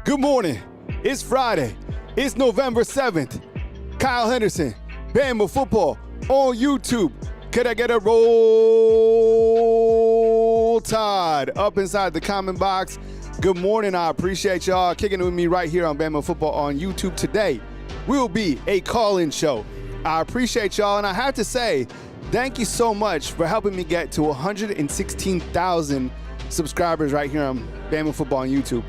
Good morning. It's Friday. It's November 7th. Kyle Henderson, Bama football on YouTube. Could I get a roll tide up inside the comment box? Good morning. I appreciate y'all kicking it with me right here on Bama football on YouTube. Today will be a call-in show. I appreciate y'all, and I have to say, thank you so much for helping me get to 116,000 subscribers right here on Bama football on YouTube.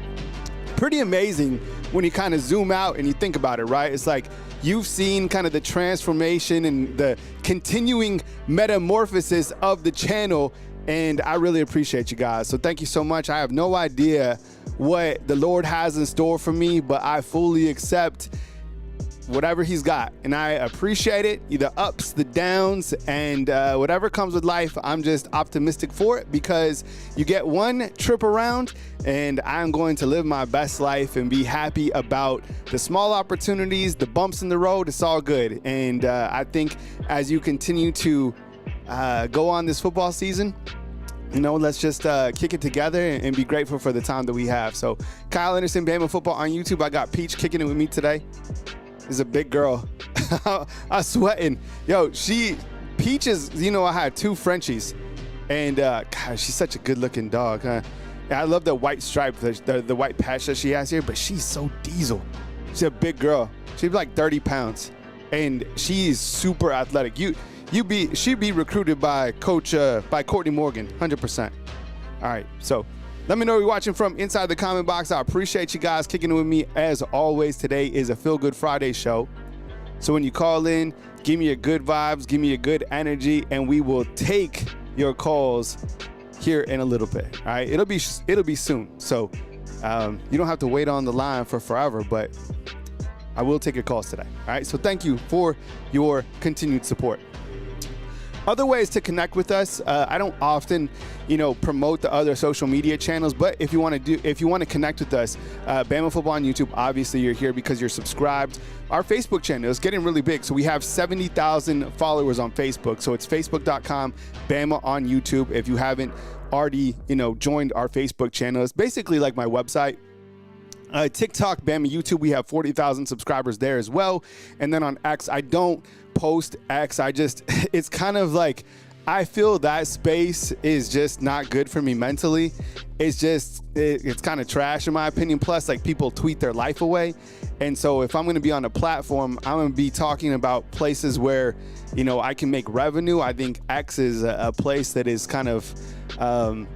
Pretty amazing when you kind of zoom out and you think about it, right? It's like you've seen kind of the transformation and the continuing metamorphosis of the channel, and I really appreciate you guys. So thank you so much. I have no idea what the Lord has in store for me, but I fully accept whatever he's got, and I appreciate it, the ups, the downs, and whatever comes with life. I'm just optimistic for it because you get one trip around, and I'm going to live my best life and be happy about the small opportunities, the bumps in the road. It's all good, and I think as you continue to go on this football season, you know, let's just kick it together and be grateful for the time that we have. So Kyle Anderson, Bama football on YouTube. I got Peach kicking it with me today. Is a big girl. I'm sweating. Yo, Peach is, you know, I had two Frenchies, and God, she's such a good looking dog, huh? I love the white stripe, the white patch that she has here, but she's so diesel. She's a big girl. She's like 30 pounds, and she's super athletic. She'd be recruited by Courtney Morgan, 100%. All right, so let me know where you're watching from inside the comment box. I appreciate you guys kicking it with me. As always, today is a Feel Good Friday show. So when you call in, give me your good vibes, give me your good energy, and we will take your calls here in a little bit. All right, it'll be soon. So you don't have to wait on the line for forever, but I will take your calls today. All right, so thank you for your continued support. Other ways to connect with us. I don't often, promote the other social media channels, but if you want to connect with us, Bama football on YouTube. Obviously, you're here because you're subscribed. Our Facebook channel is getting really big, so we have 70,000 followers on Facebook. So it's facebook.com Bama on YouTube. If you haven't already, joined our Facebook channel, it's basically like my website. TikTok, Bama YouTube, we have 40,000 subscribers there as well. And then on X, I don't post X. It's kind of like, I feel that space is just not good for me mentally. It's kind of trash in my opinion. Plus, like, people tweet their life away. And so if I'm going to be on a platform, I'm going to be talking about places where, I can make revenue. I think X is a place that is kind of,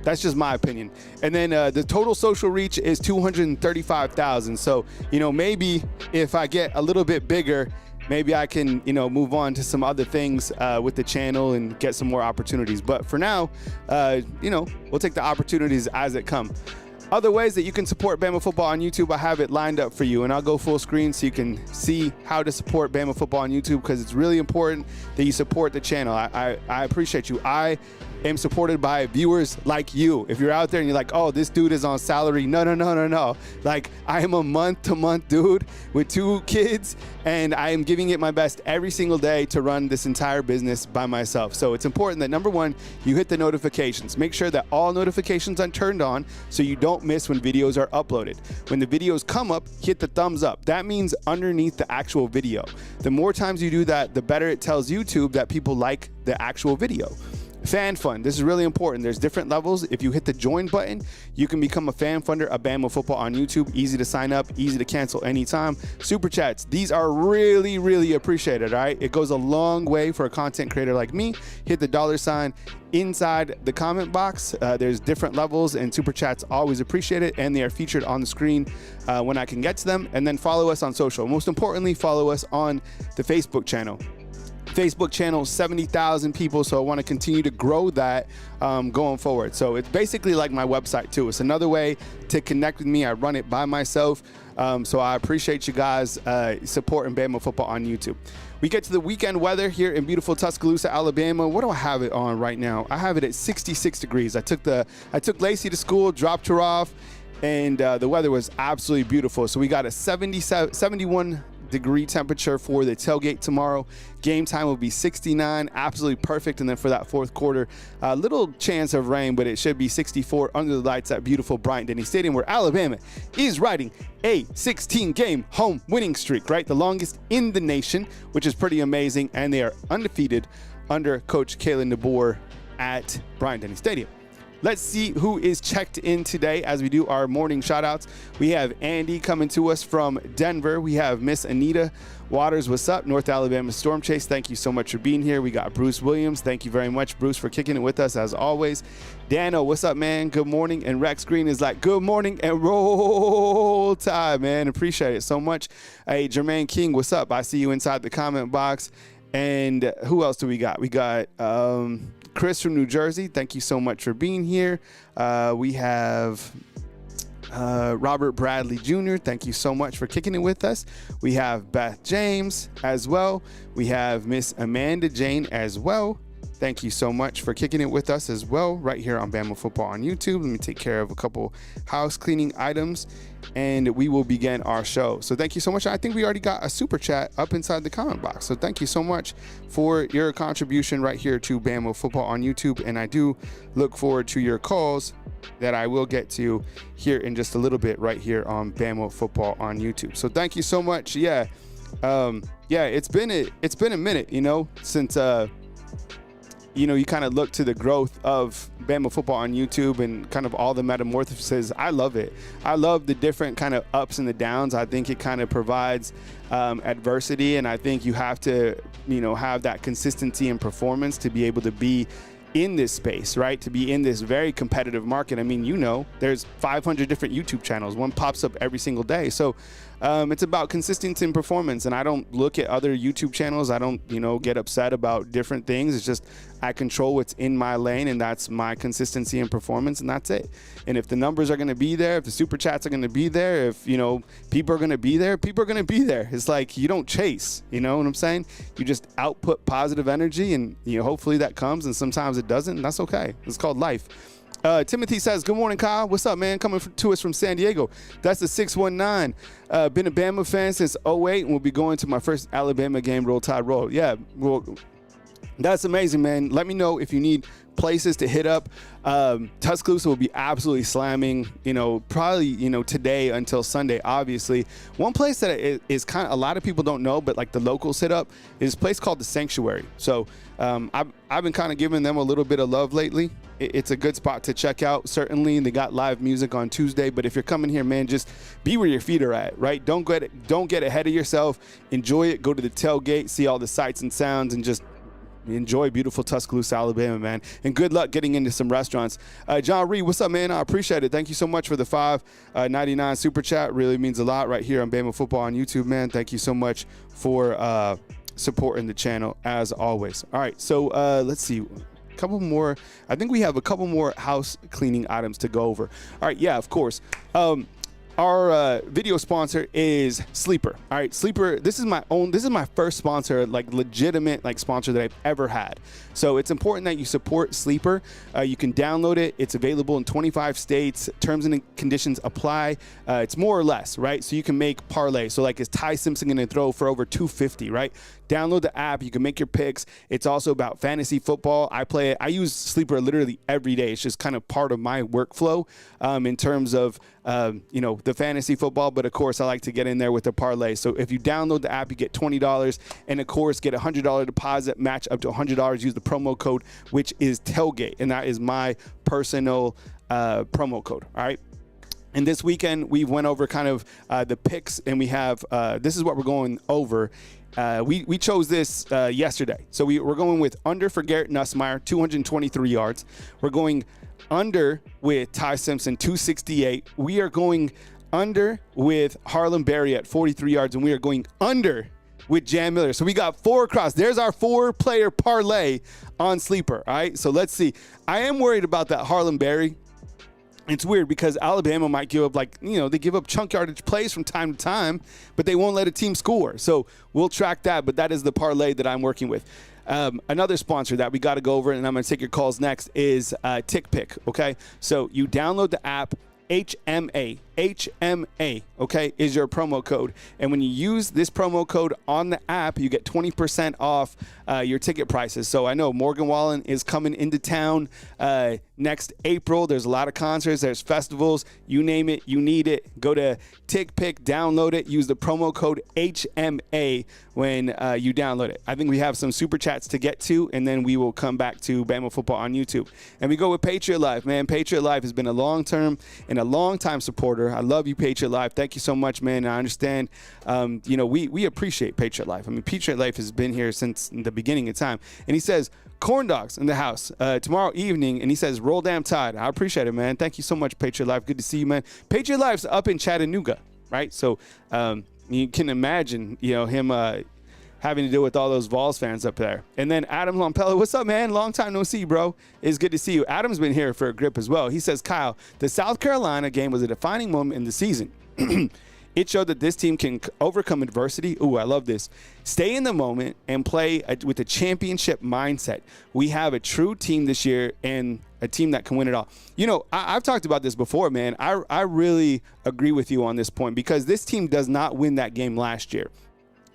that's just my opinion. And then the total social reach is 235,000. So, maybe if I get a little bit bigger, maybe I can, move on to some other things with the channel and get some more opportunities. But for now, we'll take the opportunities as it come. Other ways that you can support Bama football on YouTube, I have it lined up for you, and I'll go full screen so you can see how to support Bama football on YouTube, because it's really important that you support the channel. I appreciate you. I am supported by viewers like you. If you're out there and you're like, oh, this dude is on salary. No. Like, I am a month-to-month dude with 2 kids, and I am giving it my best every single day to run this entire business by myself. So it's important that, number one, you hit the notifications. Make sure that all notifications are turned on so you don't miss when videos are uploaded. When the videos come up, hit the thumbs up. That means underneath the actual video. The more times you do that, the better it tells YouTube that people like the actual video. Fan fund. This is really important. There's different levels. If you hit the join button, you can become a fan funder of Bama football on YouTube. Easy to sign up, easy to cancel anytime. Super chats. These are really, really appreciated. All right. It goes a long way for a content creator like me. Hit the $sign inside the comment box. There's different levels, and super chats always appreciated, and they are featured on the screen when I can get to them. And then follow us on social. Most importantly, follow us on the Facebook channel. Facebook channel, 70,000 people, so I want to continue to grow that going forward. So it's basically like my website too. It's another way to connect with me. I run it by myself, so I appreciate you guys supporting Bama football on YouTube. We get to the weekend weather here in beautiful Tuscaloosa, Alabama. What do I have it on right now? I have it at 66 degrees. I took Lacey to school, dropped her off, and the weather was absolutely beautiful. So we got a 71 degree temperature for the tailgate tomorrow. Game time will be 69, absolutely perfect. And then for that fourth quarter, a little chance of rain, but it should be 64 under the lights at beautiful Bryant-Denny Stadium, where Alabama is riding a 16-game home winning streak, right? The longest in the nation, which is pretty amazing. And they are undefeated under Coach Kalen DeBoer at Bryant-Denny Stadium. Let's see who is checked in today as we do our morning shout-outs. We have Andy coming to us from Denver. We have Miss Anita Waters, what's up? North Alabama Storm Chase, thank you so much for being here. We got Bruce Williams. Thank you very much, Bruce, for kicking it with us as always. Dano, what's up, man? Good morning. And Rex Green is like, good morning and roll tide, man. Appreciate it so much. Hey, Jermaine King, what's up? I see you inside the comment box. And who else do we got? We got Chris from New Jersey. Thank you so much for being here. We have Robert Bradley Jr. Thank you so much for kicking it with us. We have Beth James as well. We have Miss Amanda Jane as well. Thank you so much for kicking it with us as well right here on Bama Football on YouTube. Let me take care of a couple house cleaning items and we will begin our show. So thank you so much. I think we already got a super chat up inside the comment box. So thank you so much for your contribution right here to Bama Football on YouTube. And I do look forward to your calls that I will get to here in just a little bit right here on Bama Football on YouTube. So thank you so much. Yeah. It's been a minute, since you kind of look to the growth of Bama Football on YouTube and kind of all the metamorphoses. I love it. I love the different kind of ups and the downs. I think it kind of provides adversity, and I think you have to, have that consistency in performance to be able to be in this space, right? To be in this very competitive market. I mean, there's 500 different YouTube channels. One pops up every single day. So it's about consistency in performance. And I don't look at other YouTube channels. I don't, get upset about different things. It's just I control what's in my lane, and that's my consistency in performance, and that's it. And if the numbers are going to be there, if the super chats are going to be there, if, people are going to be there, people are going to be there. It's like you don't chase, you know what I'm saying? You just output positive energy, and, hopefully that comes, and sometimes it doesn't, and that's okay. It's called life. Timothy says, good morning, Kyle. What's up, man? Coming to us from San Diego. That's the 619. Been a Bama fan since 08, and we'll be going to my first Alabama game, Roll Tide Roll. Yeah, well, that's amazing, man. Let me know if you need places to hit up. Tuscaloosa will be absolutely slamming, probably, today until Sunday, obviously. One place that is kind of, a lot of people don't know, but like the locals hit up, is a place called The Sanctuary. So I've been kind of giving them a little bit of love lately. It's a good spot to check out. Certainly, they got live music on Tuesday, but if you're coming here, man, just be where your feet are at, right? Don't get ahead of yourself. Enjoy it. Go to the tailgate, see all the sights and sounds, and just enjoy beautiful Tuscaloosa, Alabama, man. And good luck getting into some restaurants. John Reed, what's up, man? I appreciate it. Thank you so much for the $5.99 super chat. Really means a lot right here on Bama Football on YouTube, man. Thank you so much for supporting the channel as always. All right, so let's see. A couple more. I think we have a couple more house cleaning items to go over. All right, yeah, of course. Our video sponsor is Sleeper. All right, Sleeper, this is my first sponsor, like legitimate sponsor that I've ever had. So it's important that you support Sleeper. You can download it. It's available in 25 states. Terms and conditions apply. It's more or less, right? So you can make parlay. So like, is Ty Simpson going to throw for over 250, right? Download the app. You can make your picks. It's also about fantasy football. I play it. I use Sleeper literally every day. It's just kind of part of my workflow in terms of, the fantasy football. But of course, I like to get in there with the parlay. So if you download the app, you get $20. And of course, get a $100 deposit match up to $100. Use the promo code, which is tailgate. And that is my personal promo code. All right. And this weekend, we went over kind of the picks, and we have this is what we're going over. We chose this yesterday. So we're going with under for Garrett Nussmeier, 223 yards. We're going under with Ty Simpson, 268. We are going under with Harlem Berry at 43 yards, and we are going under with Jan Miller. So we got 4 across. There's our 4-player parlay on Sleeper. All right, so let's see. I am worried about that Harlem Berry. It's weird because Alabama might give up they give up chunk yardage plays from time to time, but they won't let a team score. So we'll track that, but that is the parlay that I'm working with. Another sponsor that we got to go over, and I'm going to take your calls next, is TickPick, okay? So you download the app, HMA, HMA, okay, is your promo code. And when you use this promo code on the app, you get 20% off your ticket prices. So I know Morgan Wallen is coming into town next April. There's a lot of concerts. There's festivals. You name it, you need it. Go to TickPick, download it. Use the promo code HMA when you download it. I think we have some super chats to get to, and then we will come back to Bama football on YouTube. And we go with Patriot Life, man. Patriot Life has been a long-term and a long-time supporter. I love you, Patriot Life. Thank you so much, man. I understand, we appreciate Patriot Life. I mean, Patriot Life has been here since the beginning of time. And he says, corn dogs in the house tomorrow evening. And he says, roll damn tide. I appreciate it, man. Thank you so much, Patriot Life. Good to see you, man. Patriot Life's up in Chattanooga, right? So you can imagine, him having to deal with all those Vols fans up there. And then Adam Lompella, what's up, man? Long time no see, bro. It's good to see you. Adam's been here for a grip as well. He says, Kyle, the South Carolina game was a defining moment in the season. It showed that this team can overcome adversity. Ooh, I love this. Stay in the moment and play with a championship mindset. We have a true team this year and a team that can win it all. I've talked about this before, man. I really agree with you on this point because this team does not win that game last year.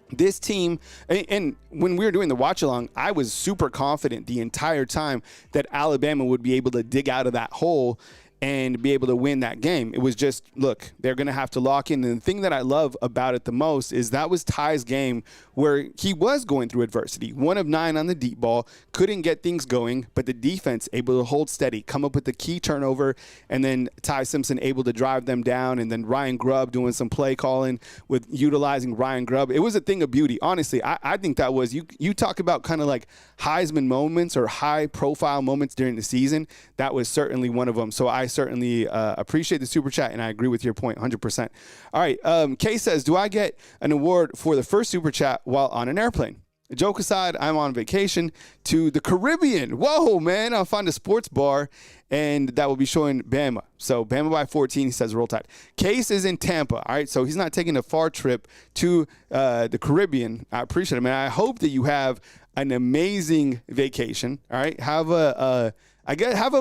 This team, and when we were doing the watch along, I was super confident the entire time that Alabama would be able to dig out of that hole and be able to win that game. It was just, look, they're going to have to lock in. And the thing that I love about it the most is that was Ty's game where he was going through adversity. 1 of 9 on the deep ball, couldn't get things going, but the defense able to hold steady, come up with the key turnover, and then Ty Simpson able to drive them down, and then Ryan Grubb doing some play calling with utilizing Ryan Grubb. It was a thing of beauty. Honestly, I think that was, you talk about kind of like Heisman moments or high-profile moments during the season. That was certainly one of them. So I certainly appreciate the super chat, and I agree with your point 100%. All right, Kay says, do I get an award for the first super chat while on an airplane? Joke aside, I'm on vacation to the Caribbean. Whoa, man, I'll find a sports bar, and that will be showing Bama. So Bama by 14, he says, roll tide. Case is in Tampa, all right? So he's not taking a far trip to the Caribbean. I appreciate it, man. I hope that you have an amazing vacation, all right? Have a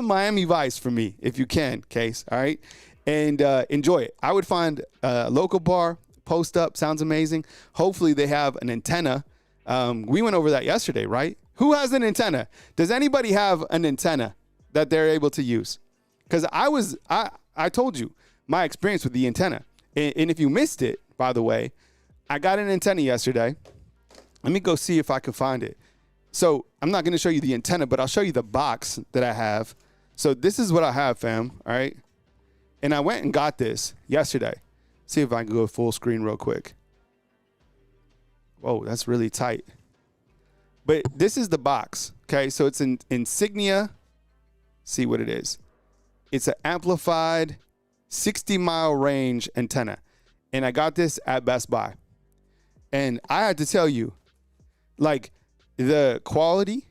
Miami Vice for me if you can, Case, all right? And enjoy it. I would find a local bar, post up, sounds amazing. Hopefully they have an antenna. We went over that yesterday, right? Who has an antenna? Does anybody have an antenna that they're able to use? Because I told you my experience with the antenna. And if you missed it, by the way, I got an antenna yesterday. Let me go see if I can find it. So I'm not going to show you the antenna, but I'll show you the box that I have. So this is what I have, fam, all right? And I went and got this yesterday. See if I can go full screen real quick. Whoa, that's really tight. But this is the box, okay? So it's an Insignia. See what it is. It's an amplified 60-mile range antenna. And I got this at Best Buy. And I had to tell you, like, the quality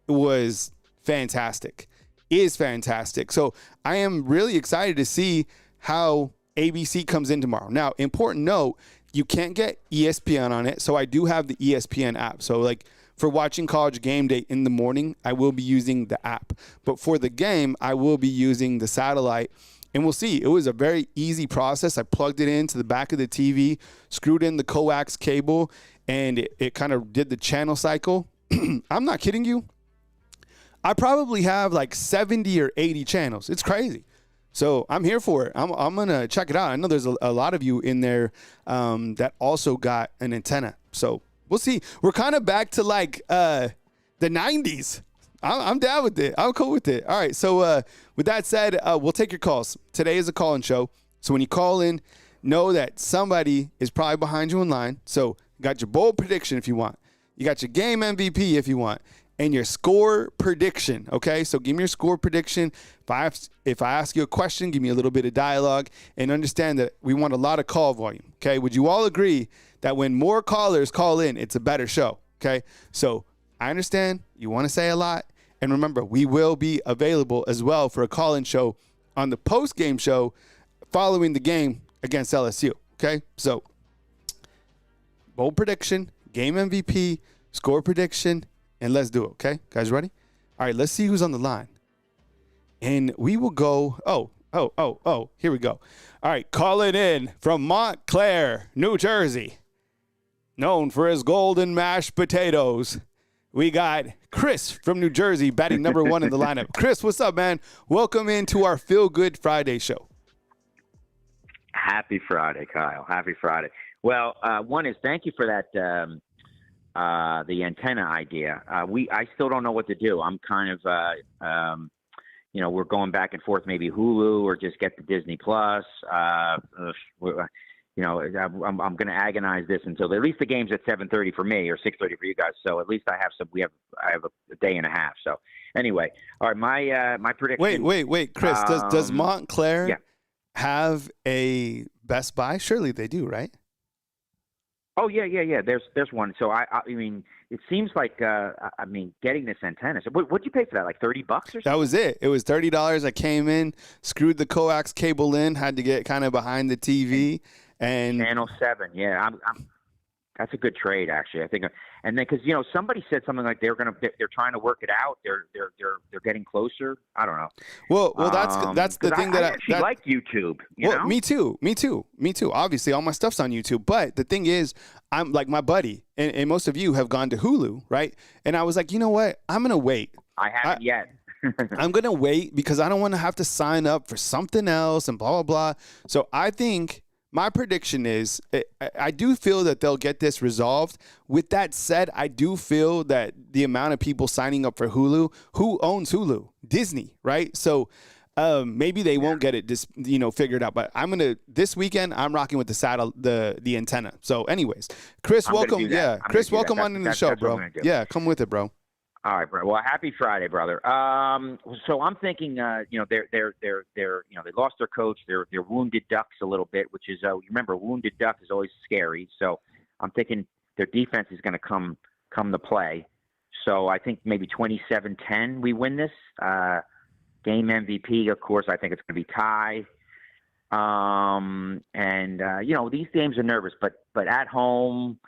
was fantastic, is fantastic. So I am really excited to see how ABC comes in tomorrow. Now, important note, you can't get ESPN on it. So I do have the ESPN app. So like for watching College Game Day in the morning, I will be using the app. But for the game, I will be using the satellite. And we'll see. It was a very easy process. I plugged it into the back of the TV, screwed in the coax cable, and it kind of did the channel cycle. I'm not kidding you. I probably have like 70 or 80 channels. It's crazy. So I'm here for it. I'm going to check it out. I know there's a lot of you in there that also got an antenna. So we'll see. We're kind of back to like the 90s. I'm down with it. I'm cool with it. All right. So with that said, we'll take your calls. Today is a call-in show. So when you call in, know that somebody is probably behind you in line. So you got your bold prediction if you want. You got your game MVP if you want. And your score prediction, okay? So give me your score prediction. If I ask you a question, give me a little bit of dialogue. And understand that we want a lot of call volume, okay? Would you all agree that when more callers call in, it's a better show, okay? So I understand you want to say a lot. And remember, we will be available as well for a call-in show on the post-game show following the game against LSU, okay? So bold prediction, game MVP, score prediction, and let's do it, okay? Guys ready? All right, let's see who's on the line. And we will go, Here we go. All right, calling in from Montclair, New Jersey, known for his golden mashed potatoes. We got Chris from New Jersey batting number 1 in the lineup. Chris, what's up, man? Welcome into our Feel Good Friday show. Happy Friday, Kyle. Happy Friday. Well, one is thank you for that, the antenna idea. I still don't know what to do. I'm kind of, we're going back and forth, maybe Hulu or just get the Disney Plus. I'm going to agonize this until at least the game's at 7:30 for me or 6:30 for you guys. So at least I have a day and a half. So anyway, all right, my prediction. Wait, Chris, does Montclair have a Best Buy? Surely they do, right? Oh yeah. There's one. So I mean, it seems like getting this antenna. So what'd you pay for that? Like $30 or something? That was it. It was $30. I came in, screwed the coax cable in, had to get kind of behind the TV. And Channel 7, yeah, that's a good trade, actually. I think, and then because somebody said something like they're trying to work it out. They're getting closer. I don't know. Well, that's the thing I actually like YouTube. You know? Me too. Obviously, all my stuff's on YouTube. But the thing is, I'm like my buddy, and most of you have gone to Hulu, right? And I was like, you know what? I'm gonna wait. I haven't yet. I'm gonna wait because I don't want to have to sign up for something else and blah blah blah. So I think. My prediction is I do feel that they'll get this resolved. With that said, I do feel that the amount of people signing up for Hulu, who owns Hulu? Disney, right? So maybe they won't get it figured out. But this weekend I'm rocking with the antenna. So anyways, Chris, welcome. Yeah, Chris, welcome on in the show, bro. Yeah, come with it, bro. All right, bro. Well, happy Friday, brother. So I'm thinking, they lost their coach. They're wounded ducks a little bit, which is, remember, wounded duck is always scary. So I'm thinking their defense is going to come to play. So I think maybe 27-10 we win this. Game MVP, of course, I think it's going to be tie. These games are nervous, but at home.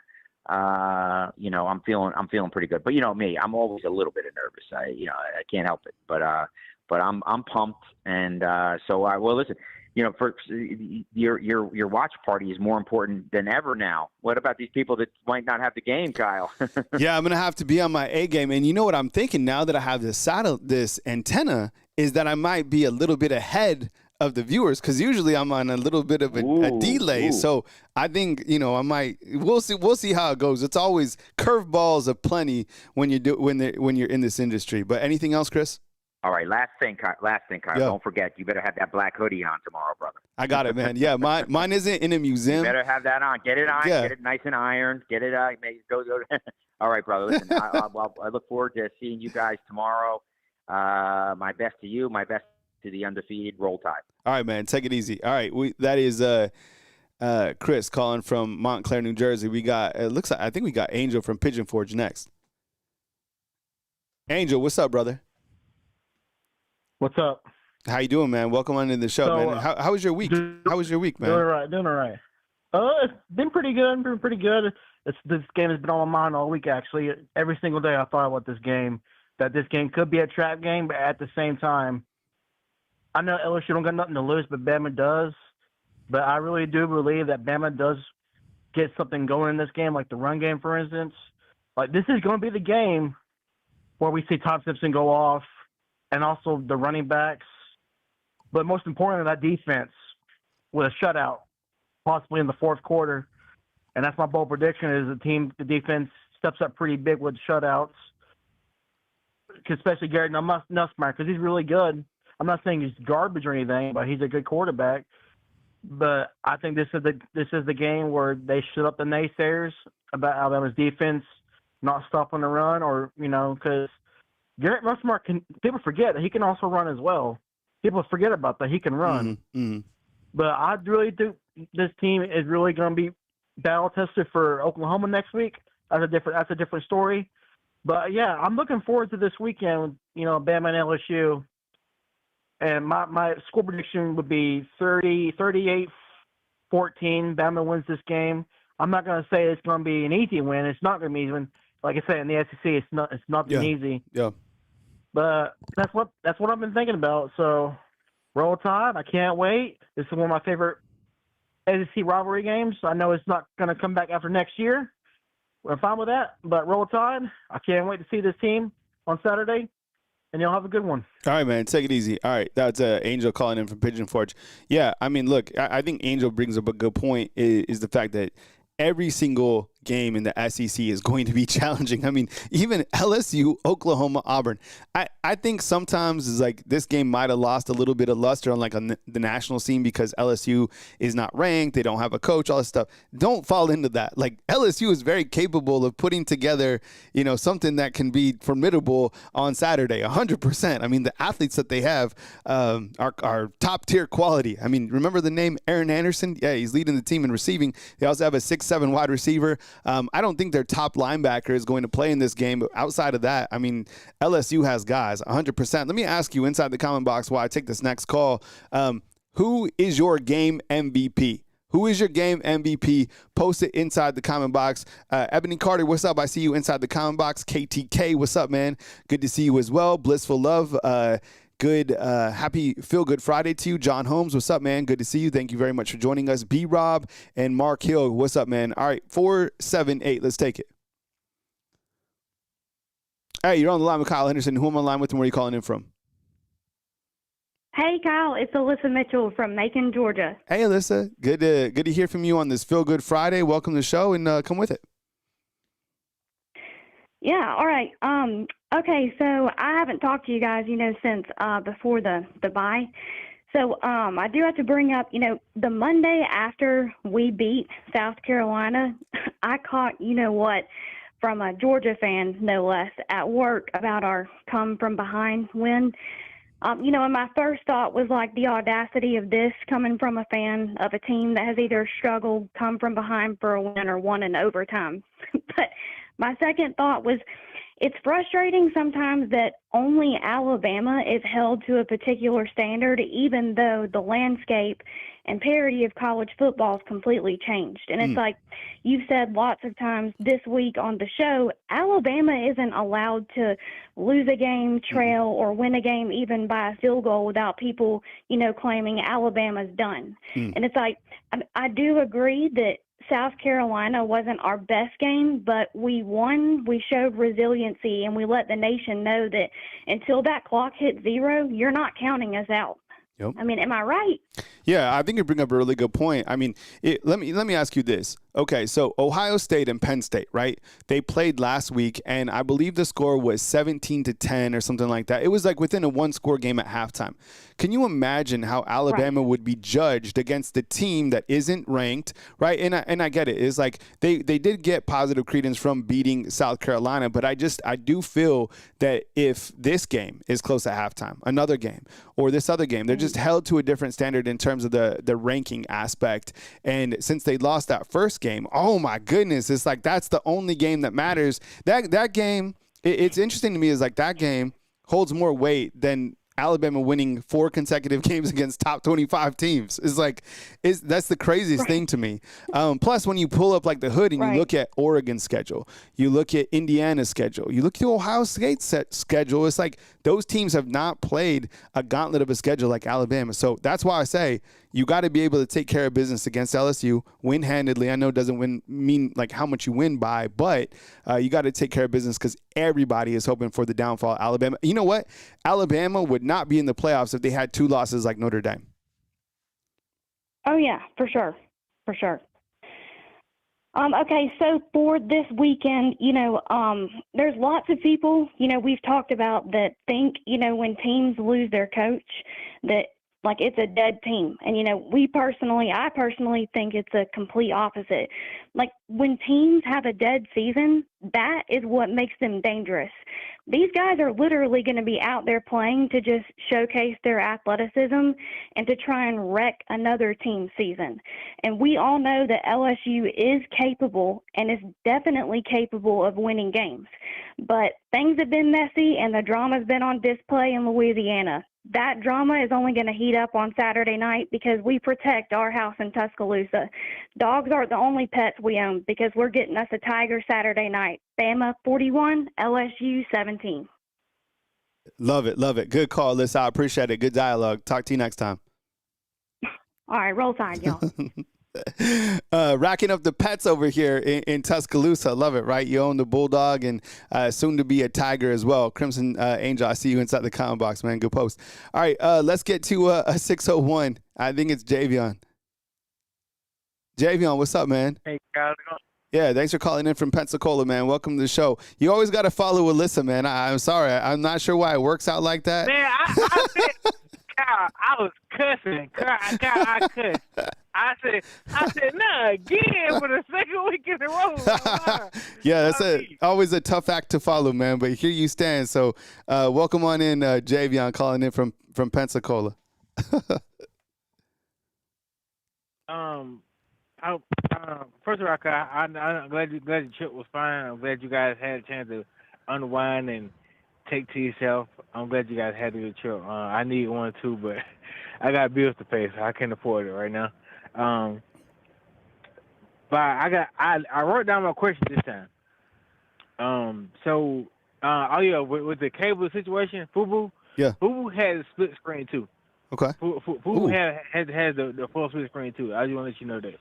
I'm feeling pretty good, but me, I'm always a little bit nervous. I can't help it, but I'm pumped. And, listen, for your watch party is more important than ever now. What about these people that might not have the game, Kyle? Yeah, I'm going to have to be on my A game. And you know what I'm thinking now that I have this antenna is that I might be a little bit ahead of the viewers, because usually I'm on a little bit of a delay. So I think we'll see how it goes. It's always curveballs of plenty when you're in this industry. But anything else, Chris? All right, last thing, Kyle. Yeah. Don't forget, you better have that black hoodie on tomorrow, brother. I got it, man. Yeah, mine isn't in a museum. You better have that on. Get it on. Yeah. Get it nice and ironed. Get it go. All right, brother. Listen, I look forward to seeing you guys tomorrow. My best to you. My best to the undefeated Roll Tide. All right, man. Take it easy. All right, that is Chris calling from Montclair, New Jersey. We got I think we got Angel from Pigeon Forge next. Angel, what's up, brother? What's up? How you doing, man? Welcome on to the show, man. How was your week? How was your week, man? Doing all right. It's been pretty good. This game has been on my mind all week, actually. Every single day I thought about this game, that this game could be a trap game, but at the same time, I know LSU don't got nothing to lose, but Bama does. But I really do believe that Bama does get something going in this game, like the run game, for instance. Like, this is going to be the game where we see Todd Simpson go off, and also the running backs. But most importantly, that defense with a shutout, possibly in the fourth quarter. And that's my bold prediction, is the defense steps up pretty big with shutouts, especially Garrett Nussmeier, because he's really good. I'm not saying he's garbage or anything, but he's a good quarterback. But I think this is the game where they shut up the naysayers about Alabama's defense not stopping the run, or because Garrett Nussmeier people forget that he can also run as well. People forget about that he can run. Mm-hmm. But I really think this team is really going to be battle tested for Oklahoma next week. That's a different story. But yeah, I'm looking forward to this weekend. Bama and LSU. And my score prediction would be 38-14. Bama wins this game. I'm not going to say it's going to be an easy win. It's not going to be easy. Like I said, in the SEC, it's not been easy. Yeah. But that's what I've been thinking about. So Roll Tide. I can't wait. This is one of my favorite SEC rivalry games. I know it's not going to come back after next year. We're fine with that. But Roll Tide. I can't wait to see this team on Saturday. And you'll have a good one. All right, man. Take it easy. All right. That's Angel calling in from Pigeon Forge. Yeah, I mean, look, I think Angel brings up a good point is the fact that every single game in the SEC is going to be challenging. I mean, even LSU, Oklahoma, Auburn. I think sometimes is like this game might have lost a little bit of luster on like on the national scene because LSU is not ranked. They don't have a coach, all this stuff. Don't fall into that. Like LSU is very capable of putting together, something that can be formidable on Saturday, 100%. I mean, the athletes that they have are top tier quality. I mean, remember the name Aaron Anderson? Yeah, he's leading the team in receiving. They also have a 6'7" wide receiver. I don't think their top linebacker is going to play in this game, but outside of that, I mean, LSU has guys, 100%. Let me ask you inside the comment box while I take this next call, who is your game MVP? Who is your game MVP? Post it inside the comment box. Ebony Carter, what's up? I see you inside the comment box. KTK, what's up, man? Good to see you as well. Blissful Love, good, happy Feel Good Friday to you. John Holmes, what's up, man? Good to see you. Thank you very much for joining us. B-Rob and Mark Hill, what's up, man? All right, 478, let's take it. Hey, you're on the line with Kyle Henderson. Who am I on the line with and where are you calling in from? Hey, Kyle, it's Alyssa Mitchell from Macon, Georgia. Hey, Alyssa. Good to hear from you on this Feel Good Friday. Welcome to the show, and come with it. Yeah, all right. Okay, so I haven't talked to you guys, since before the bye. So I do have to bring up, the Monday after we beat South Carolina, I caught, from a Georgia fan, no less, at work about our come-from-behind win. And my first thought was like the audacity of this coming from a fan of a team that has either struggled, come from behind for a win, or won in overtime. But my second thought was it's frustrating sometimes that only Alabama is held to a particular standard, even though the landscape and parity of college football is completely changed. And it's like you've said lots of times this week on the show, Alabama isn't allowed to lose a game, trail, or win a game even by a field goal without people, claiming Alabama's done. And it's like I do agree that South Carolina wasn't our best game, but we won. We showed resiliency, and we let the nation know that until that clock hits zero, you're not counting us out. Yep. I mean, am I right? Yeah, I think you bring up a really good point. I mean, let me ask you this. Okay, so Ohio State and Penn State, right? They played last week, and I believe the score was 17-10 or something like that. It was like within a one-score game at halftime. Can you imagine how Alabama would be judged against the team that isn't ranked, right? And I get it. It's like they did get positive credence from beating South Carolina, but I do feel that if this game is close at halftime, another game, or this other game, they're just held to a different standard in terms of the ranking aspect. And since they lost that first game, oh my goodness, it's like that's the only game that matters. That game, it's interesting to me is like that game holds more weight than Alabama winning 4 consecutive games against top 25 teams. It's like, that's the craziest thing to me. Plus, when you pull up like the hood and you look at Oregon's schedule, you look at Indiana's schedule, you look at Ohio State's schedule, it's like those teams have not played a gauntlet of a schedule like Alabama. So that's why I say you got to be able to take care of business against LSU, win handedly. I know it doesn't mean like how much you win by, but you got to take care of business because everybody is hoping for the downfall of Alabama. You know what? Alabama would not be in the playoffs if they had 2 losses like Notre Dame. Oh, yeah, for sure. For sure. Okay, so for this weekend, there's lots of people, we've talked about that think, when teams lose their coach, that like it's a dead team. And, I personally think it's a complete opposite. Like when teams have a dead season, that is what makes them dangerous. These guys are literally going to be out there playing to just showcase their athleticism and to try and wreck another team's season. And we all know that LSU is capable and is definitely capable of winning games. But things have been messy and the drama's been on display in Louisiana. That drama is only going to heat up on Saturday night because we protect our house in Tuscaloosa. Dogs aren't the only pets we own because we're getting us a tiger Saturday night. Bama 41, LSU 17. Love it. Love it. Good call, Alyssa. I appreciate it. Good dialogue. Talk to you next time. All right, roll tide, y'all. Racking up the pets over here in Tuscaloosa. Love it, right? You own the Bulldog and soon to be a Tiger as well. Crimson Angel, I see you inside the comment box, man. Good post. All right, let's get to a 601. I think it's Javon. Javon, what's up, man? Hey, how's it going? Yeah, thanks for calling in from Pensacola, man. Welcome to the show. You always got to follow Alyssa, man. I'm sorry. I'm not sure why it works out like that. Man, I said, Kyle, I was cussing. Kyle, I cussed. I said, nah, again for the second week in a row. Yeah, that's always a tough act to follow, man. But here you stand. So welcome on in, Javon, calling in from Pensacola. First of all, I'm glad the trip was fine. I'm glad you guys had a chance to unwind and take to yourself. I'm glad you guys had a good trip. I need one too, but I got bills to pay, so I can't afford it right now. But I wrote down my question this time. With the cable situation, Fubu. Yeah. Fubu has a split screen too. Okay. Fubu has the full split screen too. I just want to let you know that.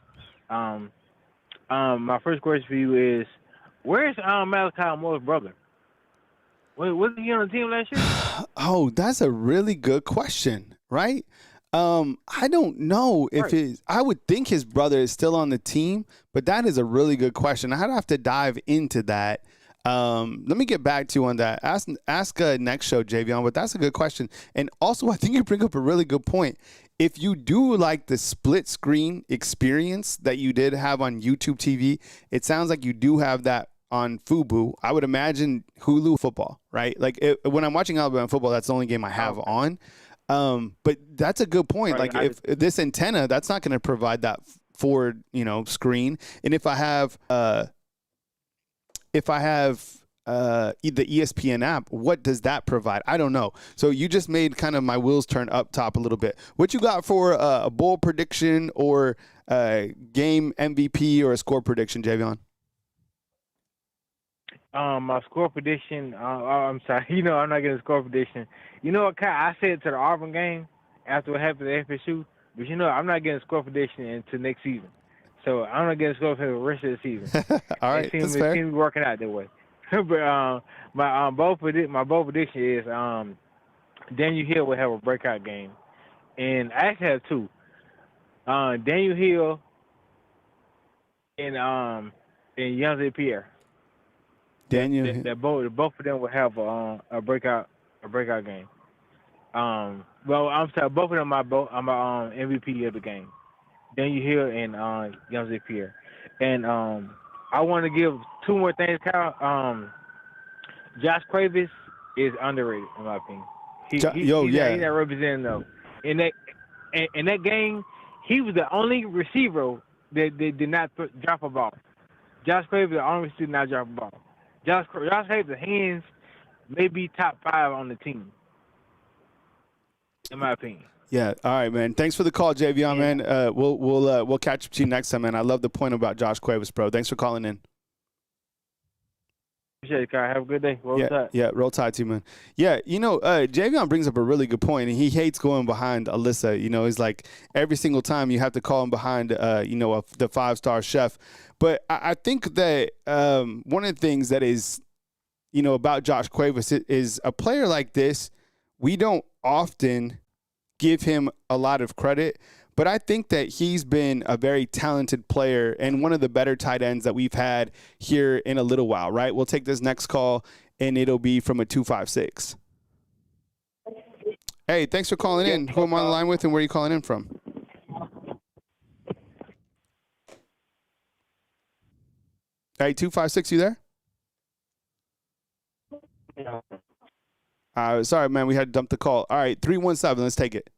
My first question for you is, where's Malachi Moore's brother? Wasn't he on the team last year? Oh, that's a really good question, right? I don't know if I would think his brother is still on the team, but that is a really good question. I'd have to dive into that. Let me get back to you on that. Ask next show, Javon, but that's a good question. And also, I think you bring up a really good point. If you do like the split screen experience that you did have on YouTube TV, it sounds like you do have that on Fubu. I would imagine Hulu football, right? Like when I'm watching Alabama football, that's the only game I have on. But that's a good point. Right, like if this antenna, that's not going to provide that forward, screen. And if I have the ESPN app, what does that provide? I don't know. So you just made kind of my wheels turn up top a little bit. What you got for a bowl prediction or game MVP or a score prediction, Javon? My score prediction, I'm sorry, I'm not getting a score prediction. You know what, Kyle, I said to the Auburn game after what happened at FSU, but I'm not getting a score prediction until next season. So I'm not getting a score for the rest of the season. All right, that's fair. It seems working out that way. But my bold prediction is Daniel Hill will have a breakout game. And I actually have two. Daniel Hill and Yanze Pierre. Daniel. Both of them will have a breakout game. Well, I'm sorry, both of them are my MVP of the game. Daniel Hill and Yanze Pierre. And I want to give two more things, Kyle. Josh Kravis is underrated in my opinion. He's not representing though. In that game, he was the only receiver that did not drop a ball. Josh Kravis, the only receiver did not drop a ball. Josh Kravis' hands may be top 5 on the team, in my opinion. Yeah. All right, man. Thanks for the call, Javon, man. We'll catch up to you next time, man. I love the point about Josh Cuevas, bro. Thanks for calling in. Appreciate it, Kyle. Have a good day. Roll Tide. Yeah, roll Tide too, man. Yeah, Javon brings up a really good point, and he hates going behind Alyssa. He's like every single time you have to call him behind, the 5-star chef. But I think that one of the things that is, about Josh Cuevas is a player like this, we don't often give him a lot of credit, but I think that he's been a very talented player and one of the better tight ends that we've had here in a little while, right? We'll take this next call, and it'll be from a 256. Hey, thanks for calling in. Who am I on the line with, and where are you calling in from? Hey, 256, you there? Yeah. Sorry, man, we had to dump the call. All right, 317, let's take it.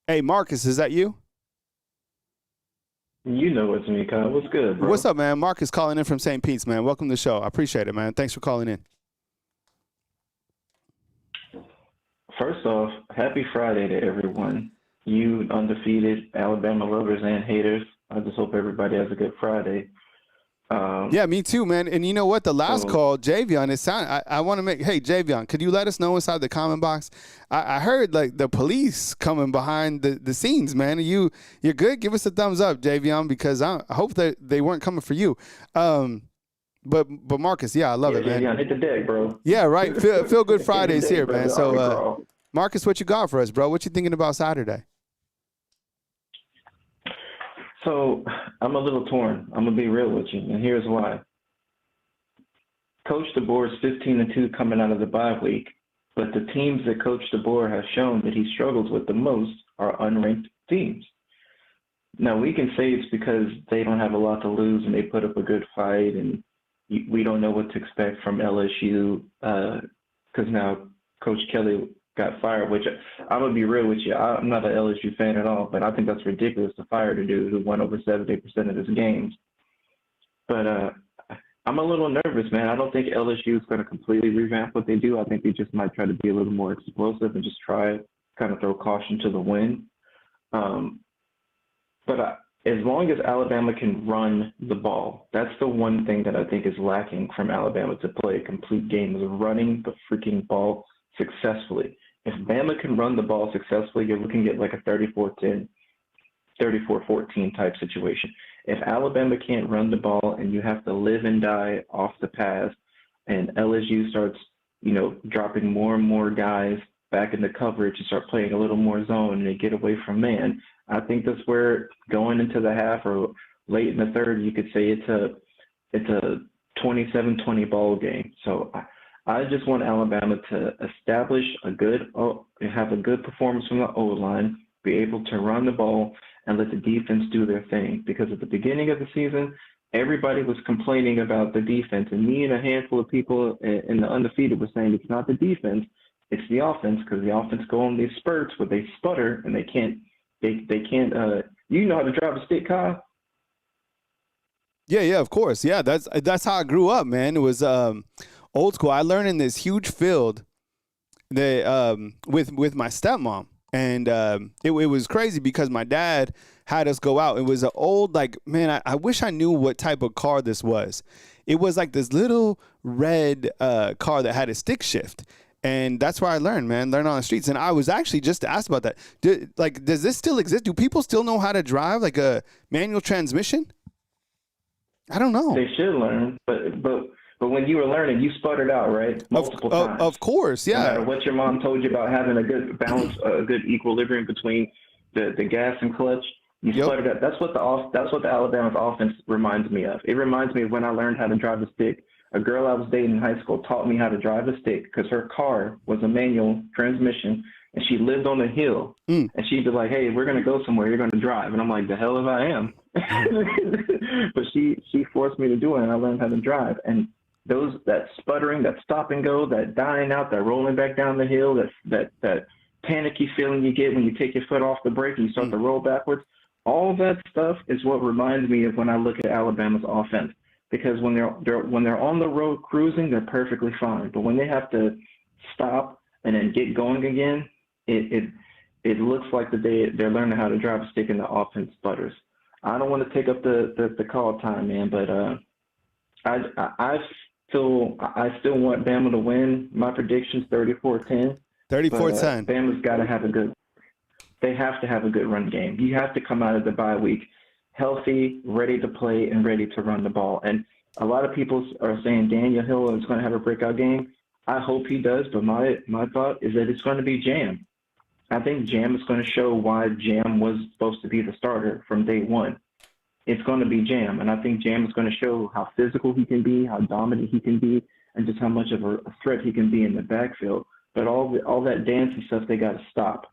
Hey, Marcus, is that you? You know it's me, Kyle. What's good, bro? What's up, man? Marcus calling in from St. Pete's, man. Welcome to the show. I appreciate it, man. Thanks for calling in. First off, happy Friday to everyone. You undefeated Alabama lovers and haters. I just hope everybody has a good Friday. Yeah, me too, man. And you know what? The last call, Javon, I want to make, hey, Javon, could you let us know inside the comment box? I heard like the police coming behind the scenes, man. You're good? Give us a thumbs up, Javon, because I hope that they weren't coming for you. But Marcus, yeah, I love it, man. Yeah, hit the deck, bro. Yeah, right. Feel good Fridays here, brother. man. So, Marcus, what you got for us, bro? What you thinking about Saturday? So I'm a little torn. I'm gonna be real with you, and here's why. Coach DeBoer is 15-2 coming out of the bye week, but the teams that Coach DeBoer has shown that he struggles with the most are unranked teams. Now we can say it's because they don't have a lot to lose and they put up a good fight, and we don't know what to expect from LSU because now Coach Kelly got fired, which I'm going to be real with you. I'm not an LSU fan at all, but I think that's ridiculous to fire the dude who won over 70% of his games. But I'm a little nervous, man. I don't think LSU is going to completely revamp what they do. I think they just might try to be a little more explosive and just try kind of throw caution to the wind. But as long as Alabama can run the ball, that's the one thing that I think is lacking from Alabama to play a complete game is running the freaking ball successfully. If Bama can run the ball successfully, you're looking at like a 34-10, 34-14 type situation. If Alabama can't run the ball and you have to live and die off the pass, and LSU starts, dropping more and more guys back in the coverage and start playing a little more zone and they get away from man, I think that's where going into the half or late in the third, you could say it's a 27-20 ball game. So I just want Alabama to establish have a good performance from the O-line, be able to run the ball, and let the defense do their thing. Because at the beginning of the season, everybody was complaining about the defense, and me and a handful of people in the undefeated were saying it's not the defense, it's the offense, because the offense go on these spurts where they sputter and they can't. You know how to drive a stick, Kyle? Yeah, of course. Yeah, that's how I grew up, man. It was old school. I learned in this huge field that with my stepmom, and it was crazy because my dad had us go out. It was an old, I wish I knew what type of car this was. It was like this little red car that had a stick shift. And that's where I learned, man, learn on the streets. And I was actually just asked about that. Does this still exist? Do people still know how to drive like a manual transmission? I don't know. They should learn, but when you were learning, you sputtered out, right? Multiple times. Of course, yeah. No matter what your mom told you about having a good balance, a good equilibrium between the gas and clutch, you sputtered out. That's what the Alabama's offense reminds me of. It reminds me of when I learned how to drive a stick. A girl I was dating in high school taught me how to drive a stick because her car was a manual transmission, and she lived on a hill. And she'd be like, "Hey, we're going to go somewhere. You're going to drive." And I'm like, "The hell if I am." But she forced me to do it, and I learned how to drive. And that sputtering, that stop and go, that dying out, that rolling back down the hill, that panicky feeling you get when you take your foot off the brake and you start to roll backwards, all that stuff is what reminds me of when I look at Alabama's offense. Because when they're on the road cruising, they're perfectly fine. But when they have to stop and then get going again, it looks like they're learning how to drive a stick and the offense sputters. I don't want to take up the call time, man, but I still want Bama to win. My prediction's 34-10. 34-10. Bama's got to have they have to have a good run game. You have to come out of the bye week healthy, ready to play, and ready to run the ball. And a lot of people are saying Daniel Hill is going to have a breakout game. I hope he does, but my thought is that it's going to be Jam. I think Jam is going to show why Jam was supposed to be the starter from day one. It's going to be Jam, and I think Jam is going to show how physical he can be, how dominant he can be, and just how much of a threat he can be in the backfield. But all that dance and stuff, they got to stop.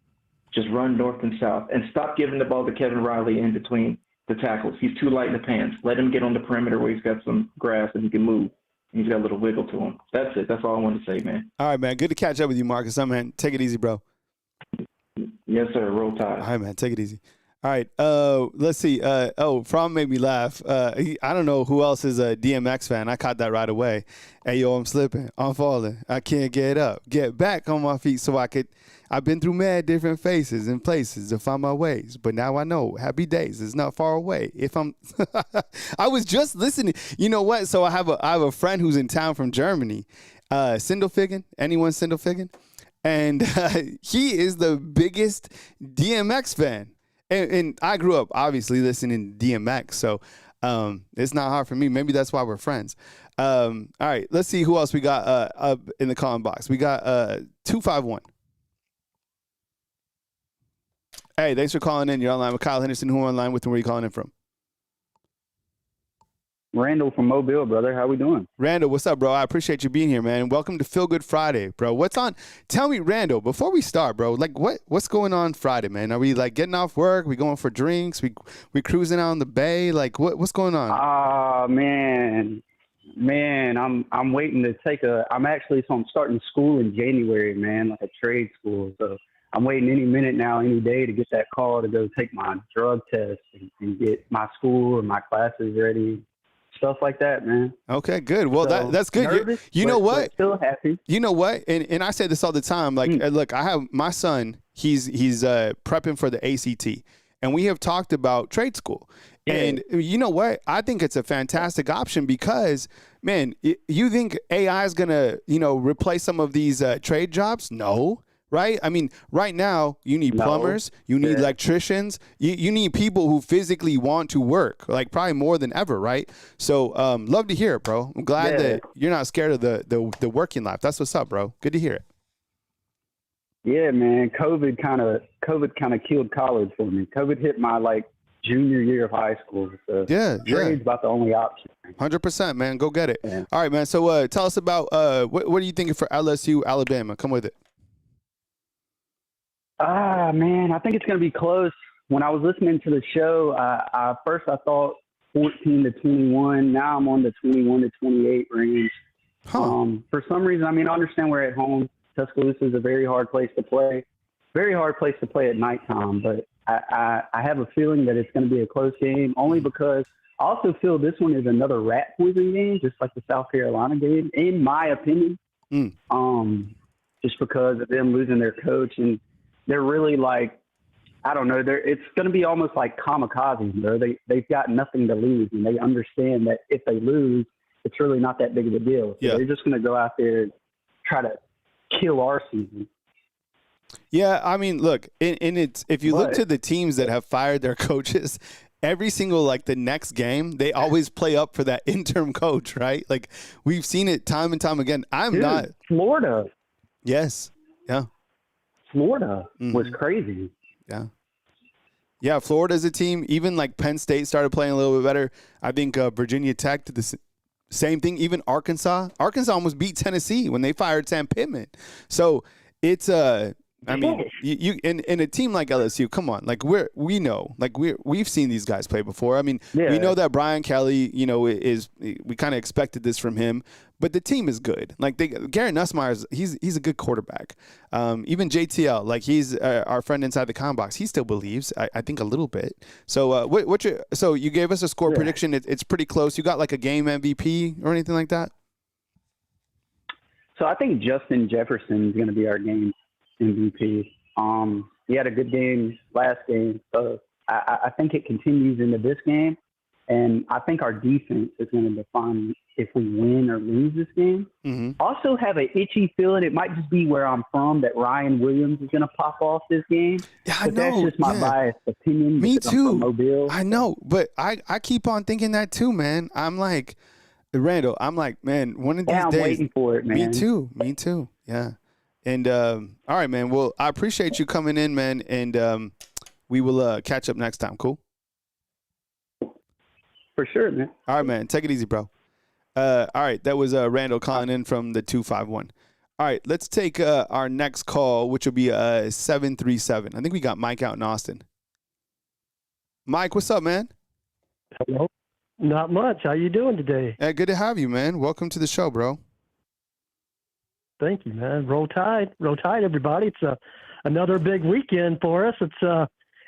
Just run north and south, and stop giving the ball to Kevin Riley in between the tackles. He's too light in the pants. Let him get on the perimeter where he's got some grass and he can move. And he's got a little wiggle to him. That's it. That's all I wanted to say, man. All right, man. Good to catch up with you, Marcus. Man, take it easy, bro. Yes, sir. Roll Tide. All right, man. Take it easy. All right. Let's see. From made me laugh. I don't know who else is a DMX fan. I caught that right away. Hey, yo, I'm slipping. I'm falling. I can't get up. Get back on my feet so I could. I've been through mad different faces and places to find my ways, but now I know happy days is not far away. If I'm, I was just listening. You know what? So I have a friend who's in town from Germany, Sindelfingen. Anyone Sindelfingen? And he is the biggest DMX fan. And I grew up obviously listening to DMX, so it's not hard for me. Maybe that's why we're friends. All right, let's see who else we got up in the comment box. We got 251. Hey, thanks for calling in. You're online with Kyle Henderson. Who are online with and where are you calling in from? Randall from Mobile, brother. How we doing? Randall, what's up, bro? I appreciate you being here, man. Welcome to Feel Good Friday, bro. What's on? Tell me, Randall, before we start, bro, like what's going on Friday, man? Are we like getting off work? We going for drinks? We cruising out on the bay? Like what's going on? Man, I'm waiting to take I'm starting school in January, man, like a trade school. So I'm waiting any minute now, any day to get that call to go take my drug test and get my school and my classes ready. Stuff like that, man. Okay, good. Well, So, that's good. nervous, You know what? but still happy. You know what? And I say this all the time. Like, look, I have my son. He's prepping for the ACT, and we have talked about trade school. Yeah. And you know what? I think it's a fantastic option because, man, you think AI is gonna replace some of these trade jobs? No. Right? I mean, right now, you need plumbers, you need electricians, you need people who physically want to work, like probably more than ever, right? So, love to hear it, bro. I'm glad that you're not scared of the working life. That's what's up, bro. Good to hear it. Yeah, man. COVID kind of killed college for me. COVID hit my junior year of high school. So trade's about the only option. 100%, man. Go get it. Yeah. All right, man. So, tell us about what are you thinking for LSU, Alabama? Come with it. Man, I think it's going to be close. When I was listening to the show, first I thought 14-21. Now I'm on the 21-28 range. For some reason, I understand we're at home. Tuscaloosa is a very hard place to play. Very hard place to play at nighttime. But I have a feeling that it's going to be a close game, only because I also feel this one is another rat poison game, just like the South Carolina game, in my opinion. Just because of them losing their coach, and they're really I don't know. It's going to be almost like kamikazes, bro. They've got nothing to lose, and they understand that if they lose, it's really not that big of a deal. So they're just going to go out there and try to kill our season. Yeah, I mean, look, and it's if you look to the teams that have fired their coaches, every single the next game, they always play up for that interim coach, right? Like we've seen it time and time again. Florida. Yes. Yeah. Florida was crazy. Yeah. Yeah, Florida's a team. Even Penn State started playing a little bit better. I think Virginia Tech did the same thing. Even Arkansas almost beat Tennessee when they fired Sam Pittman. So it's you in a team like LSU, come on, we've seen these guys play before. I mean, we know that Brian Kelly, we kind of expected this from him, but the team is good. Garrett Nussmeier, he's a good quarterback. Even JTL, he's our friend inside the comment box. He still believes, I think a little bit. So so you gave us a score prediction. It's pretty close. You got a game MVP or anything like that? So I think Justin Jefferson is going to be our game MVP. He had a good game last game, so I think it continues into this game, and I think our defense is going to define if we win or lose this game. Also have an itchy feeling, it might just be where I'm from, that Ryan Williams is going to pop off this game. Yeah, I know. That's just my biased opinion. Me too. I'm from Mobile. I know, but I keep on thinking that too, man. I'm Randall, man, one of these days. I'm waiting for it, man. Me too. Yeah. And all right, man. Well, I appreciate you coming in, man, and we will catch up next time. Cool? For sure, man. All right, man. Take it easy, bro. All right, that was Randall calling in from the 251. All right, let's take our next call, which will be 737. I think we got Mike out in Austin. Mike, what's up, man? Hello. Not much. How you doing today? Good to have you, man. Welcome to the show, bro. Thank you, man. Roll Tide, everybody. It's another big weekend for us.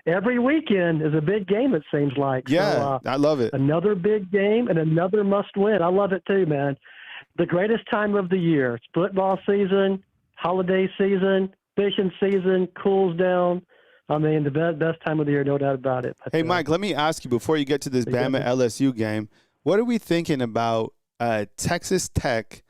every weekend is a big game, it seems like. Yeah, So, I love it. Another big game and another must-win. I love it too, man. The greatest time of the year. It's football season, holiday season, fishing season, cools down. I mean, the best time of the year, no doubt about it. But, Hey, Mike, let me ask you before you get to this Bama LSU game, what are we thinking about Texas Tech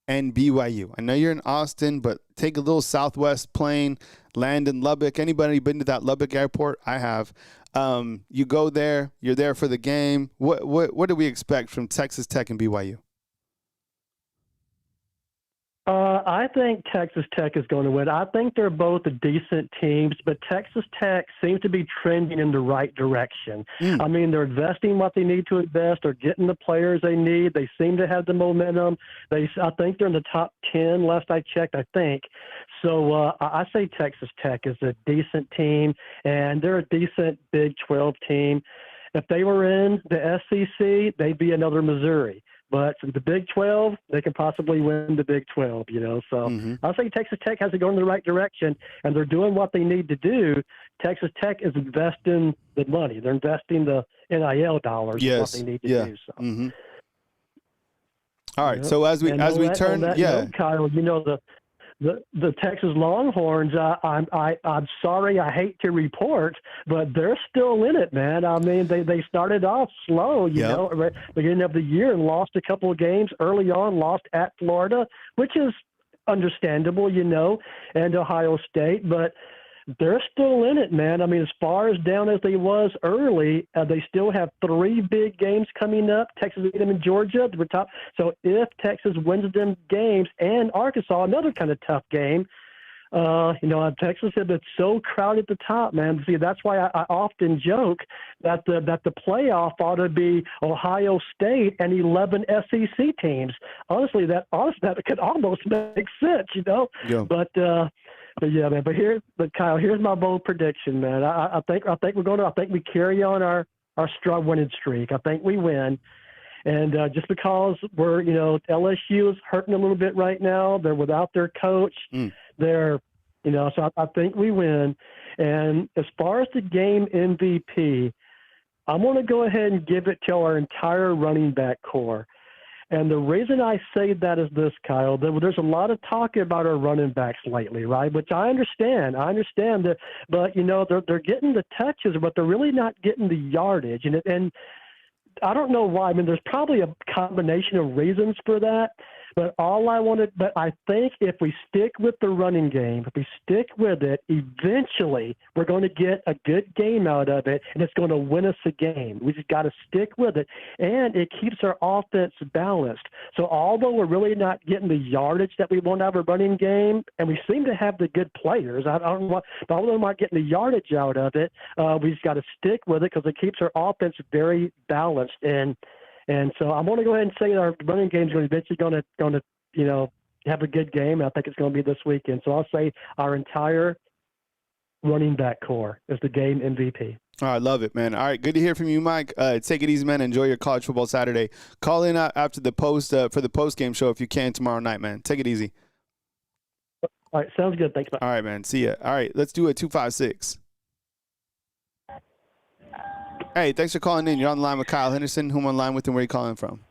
and BYU? I know you're in Austin, but take a little Southwest plane, land in Lubbock. Anybody been to that Lubbock airport? I have. You go there, you're there for the game. What do we expect from Texas Tech and BYU? I think Texas Tech is going to win. I think they're both decent teams, but Texas Tech seems to be trending in the right direction. I mean, they're investing what they need to invest. They're getting the players they need. They seem to have the momentum. I think they're in the top 10, last I checked, I think. So I say Texas Tech is a decent team, and they're a decent Big 12 team. If they were in the SEC, they'd be another Missouri. But the Big 12, they can possibly win the Big 12, you know. So I'll say Texas Tech has to go in the right direction, and they're doing what they need to do. Texas Tech is investing the money. They're investing the NIL dollars. Yes. What they need to do. So. All right. So as we turn, note, Kyle, you know the Texas Longhorns. I'm sorry, I hate to report, but they're still in it, man. I mean, they started off slow, you know, at the beginning of the year, and lost a couple of games early on. Lost at Florida, which is understandable, you know, and Ohio State, but they're still in it, man. I mean, as far as down as they was early, they still have 3 big games coming up. Texas A&M and Georgia, the top. So if Texas wins them games, and Arkansas, another kind of tough game, you know, Texas has been so crowded at the top, man. See, that's why I often joke that the playoff ought to be Ohio State and 11 SEC teams. Honestly, that could almost make sense, you know. Yeah. But yeah, man. But Kyle, here's my bold prediction, man. I think we carry on our strong winning streak. I think we win, and just because we're, you know, LSU is hurting a little bit right now. They're without their coach. They're, you know, so I think we win. And as far as the game MVP, I'm going to go ahead and give it to our entire running back core. And the reason I say that is this, Kyle. There's a lot of talk about our running backs lately, right? Which I understand. That, but you know they're getting the touches, but they're really not getting the yardage. And I don't know why. I mean, there's probably a combination of reasons for that. But I think if we stick with the running game, if we stick with it, eventually we're going to get a good game out of it, and it's going to win us a game. We just got to stick with it, and it keeps our offense balanced. So although we're really not getting the yardage that we want out of a running game, and we seem to have the good players, I don't know, but although we're not getting the yardage out of it, we just got to stick with it because it keeps our offense very balanced. And so I'm going to go ahead and say our running game is eventually going to you know, have a good game. I think it's going to be this weekend. So I'll say our entire running back core is the game MVP. All right, love it, man. All right, good to hear from you, Mike. Take it easy, man. Enjoy your college football Saturday. Call in after the post for the post game show if you can tomorrow night, man. Take it easy. All right, sounds good. Thanks, man. All right, man. See ya. All right, let's do a 256. Hey, thanks for calling in. You're on the line with Kyle Henderson. Who am I on the line with and where are you calling from?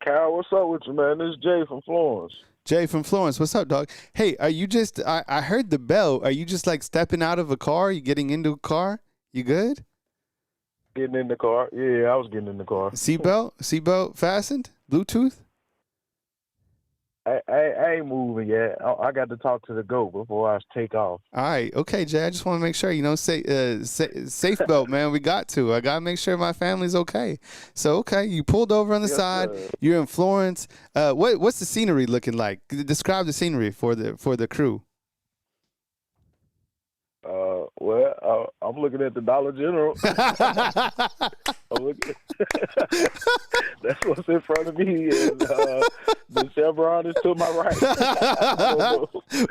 Kyle, what's up with you, man? This is Jay from Florence. Jay from Florence. What's up, dog? Hey, are you just I heard the bell. Are you just like stepping out of a car? Are you getting into a car? You good? Getting in the car. Yeah, I was getting in the car. Seatbelt fastened? Bluetooth? I ain't moving yet. I got to talk to the GOAT before I take off. All right. Okay, Jay. I just want to make sure, you know, safe belt, man. I got to make sure my family's okay. So, okay, you pulled over on the side. Sir. You're in Florence. What's the scenery looking like? Describe the scenery for the crew. Well, I'm looking at the Dollar General. That's what's in front of me, and the Chevron is to my right.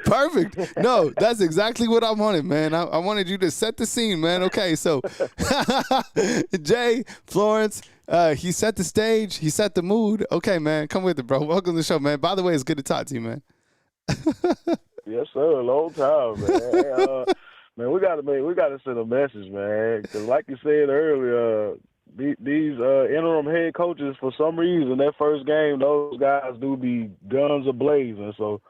Perfect. No, that's exactly what I wanted, man. I wanted you to set the scene, man. Okay, so Jay, Florence, he set the stage. He set the mood. Okay, man, come with it, bro. Welcome to the show, man. By the way, it's good to talk to you, man. Yes, sir. A long time, man. Man, we gotta send a message, man. Because like you said earlier, these interim head coaches, for some reason, their first game, those guys do be guns a-blazing. So,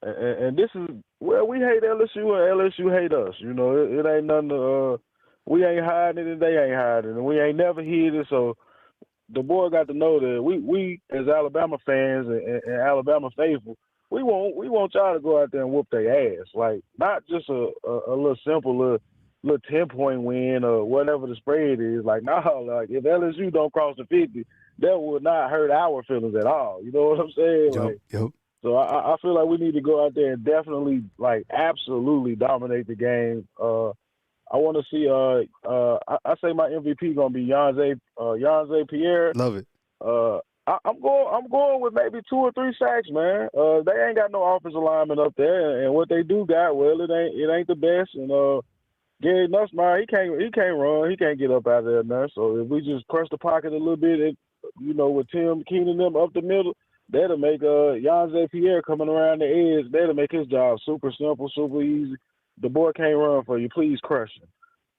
and this is, well, we hate LSU and LSU hate us. You know, it ain't nothing to, we ain't hiding it and they ain't hiding it. And we ain't never hid it. So the boy got to know that we as Alabama fans and Alabama faithful, we want y'all to go out there and whoop their ass. Like, not just a little simple little 10-point win or whatever the spread is. Like, no, like if LSU don't cross the 50, that would not hurt our feelings at all. You know what I'm saying? Yep. So I feel like we need to go out there and definitely, like, absolutely dominate the game. I want to see. I say my MVP gonna be Yonze Pierre. Love it. I'm going with maybe 2 or 3 sacks, man. They ain't got no offensive lineman up there, and what they do got, well, it ain't the best. And Gary Nussmeier, he can't run, he can't get up out of there now. So if we just crush the pocket a little bit, with Tim Keenan them up the middle, that'll make Yonze Pierre coming around the edge. That'll make his job super simple, super easy. The boy can't run for you. Please crush him.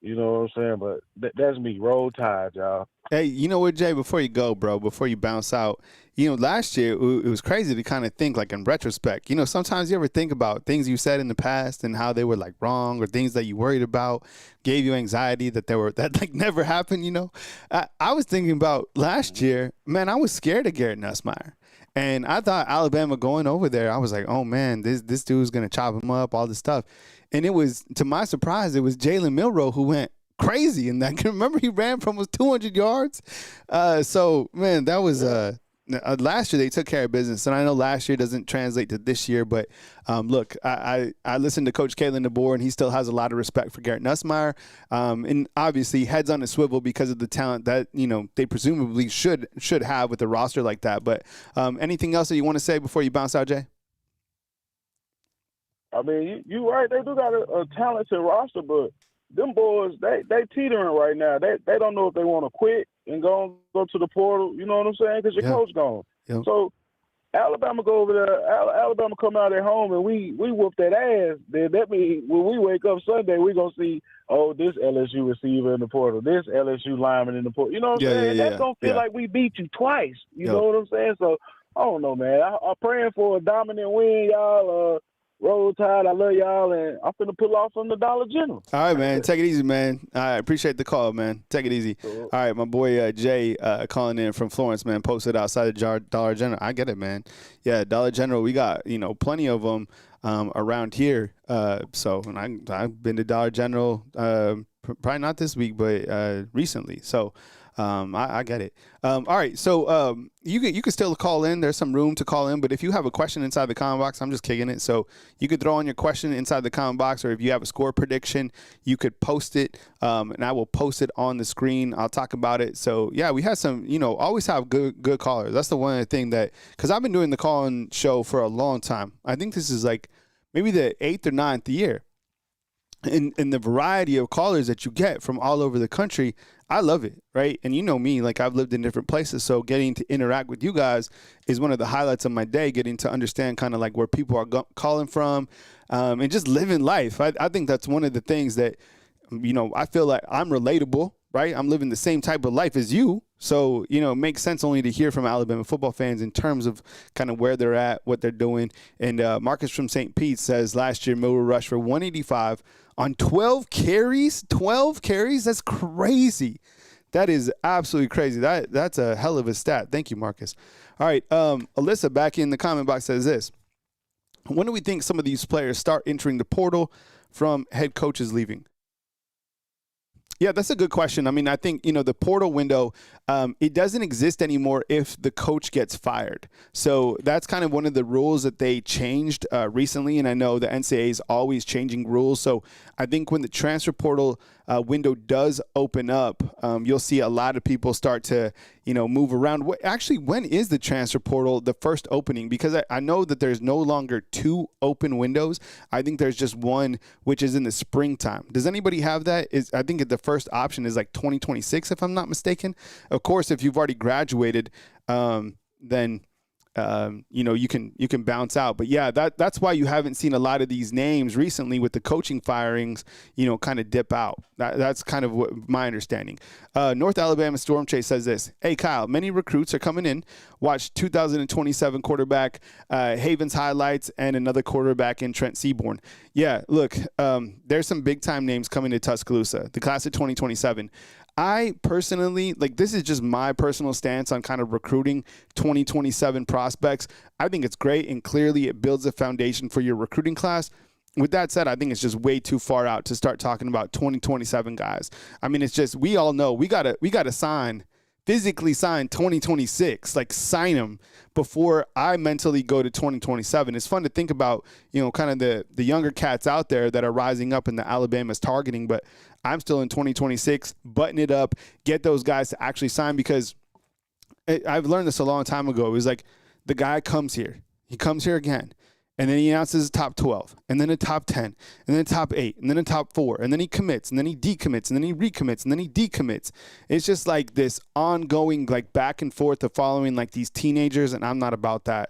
You know what I'm saying? But that's me. Roll Tide, y'all. Hey, you know what, Jay? Before you go, bro, before you bounce out, last year it was crazy to kind of think, like, in retrospect. Sometimes you ever think about things you said in the past and how they were, like, wrong, or things that you worried about, gave you anxiety that like never happened. I was thinking about last year. Man, I was scared of Garrett Nussmeier. And I thought Alabama going over there, I was like, oh, man, this dude's going to chop him up, all this stuff. And it was, to my surprise, it was Jalen Milroe who went crazy in that. Remember, he ran for almost 200 yards. So, man, that was last year they took care of business. And I know last year doesn't translate to this year. But, look, I listened to Coach Kalen DeBoer, and he still has a lot of respect for Garrett Nussmeier. And obviously heads on a swivel because of the talent that, they presumably should have with a roster like that. But anything else that you want to say before you bounce out, Jay? I mean, you right. They do got a talented roster, but them boys, they teetering right now. They don't know if they want to quit and go to the portal. You know what I'm saying? Because your coach gone. Yep. So Alabama go over there. Alabama come out at home and we whoop that ass. Then that means when we wake up Sunday, we gonna see, this LSU receiver in the portal, this LSU lineman in the portal. You know what I'm saying? That's gonna feel like we beat you twice. You know what I'm saying? So I don't know, man. I'm praying for a dominant win, y'all. Roll Tide, I love y'all, and I'm finna pull off from the Dollar General. All right, man. Take it easy, man. I appreciate the call, man. Take it easy. All right, my boy Jay calling in from Florence, man, posted outside the Dollar General. I get it, man. Yeah, Dollar General, we got, plenty of them around here. So I've been to Dollar General, probably not this week, but recently. So I get it. All right, so you can still call in. There's some room to call in, but if you have a question inside the comment box, I'm just kicking it. So you could throw on your question inside the comment box, or if you have a score prediction, you could post it, and I will post it on the screen. I'll talk about it. So yeah, we had some, always have good callers. That's the one thing that, because I've been doing the call-in show for a long time. I think this is like maybe the 8th or 9th year. And the variety of callers that you get from all over the country, I love it, right? And you know me, like, I've lived in different places, so getting to interact with you guys is one of the highlights of my day, getting to understand kind of like where people are calling from, and just living life. I think that's one of the things that, I feel like I'm relatable, right? I'm living the same type of life as you. So, it makes sense only to hear from Alabama football fans in terms of kind of where they're at, what they're doing. And Marcus from St. Pete says last year Milroe rushed for 185 on 12 carries. 12 carries? That's crazy. That is absolutely crazy. That's a hell of a stat. Thank you, Marcus. All right, Alyssa back in the comment box says this. When do we think some of these players start entering the portal from head coaches leaving? Yeah, that's a good question. I mean, I think, the portal window, it doesn't exist anymore if the coach gets fired. So that's kind of one of the rules that they changed recently. And I know the NCAA is always changing rules. So I think when the transfer portal window does open up, you'll see a lot of people start to, move around. Actually, when is the transfer portal the first opening? Because I know that there's no longer 2 open windows. I think there's just one, which is in the springtime. Does anybody have that? I think the first option is like 2026, if I'm not mistaken. Of course, if you've already graduated, then you can bounce out. But yeah, that's why you haven't seen a lot of these names recently with the coaching firings, kind of dip out. That's kind of what my understanding. North Alabama Storm Chase says this: Hey Kyle, many recruits are coming in. Watch 2027 quarterback Haven's highlights and another quarterback in Trent Seaborn. Yeah, look, there's some big time names coming to Tuscaloosa. The class of 2027. I personally, this is just my personal stance on kind of recruiting 2027 prospects. I think it's great, and clearly it builds a foundation for your recruiting class. With that said, I think it's just way too far out to start talking about 2027 guys. I mean, it's just, we all know we gotta physically sign 2026, sign them before I mentally go to 2027. It's fun to think about, kind of the younger cats out there that are rising up in the Alabama's targeting, but I'm still in 2026, button it up, get those guys to actually sign, because I've learned this a long time ago. It was the guy comes here, he comes here again, and then he announces a top 12, and then a top 10, and then a top 8, and then a top 4, and then he commits, and then he decommits, and then he recommits, and then he decommits. It's just this ongoing back and forth of following these teenagers, and I'm not about that.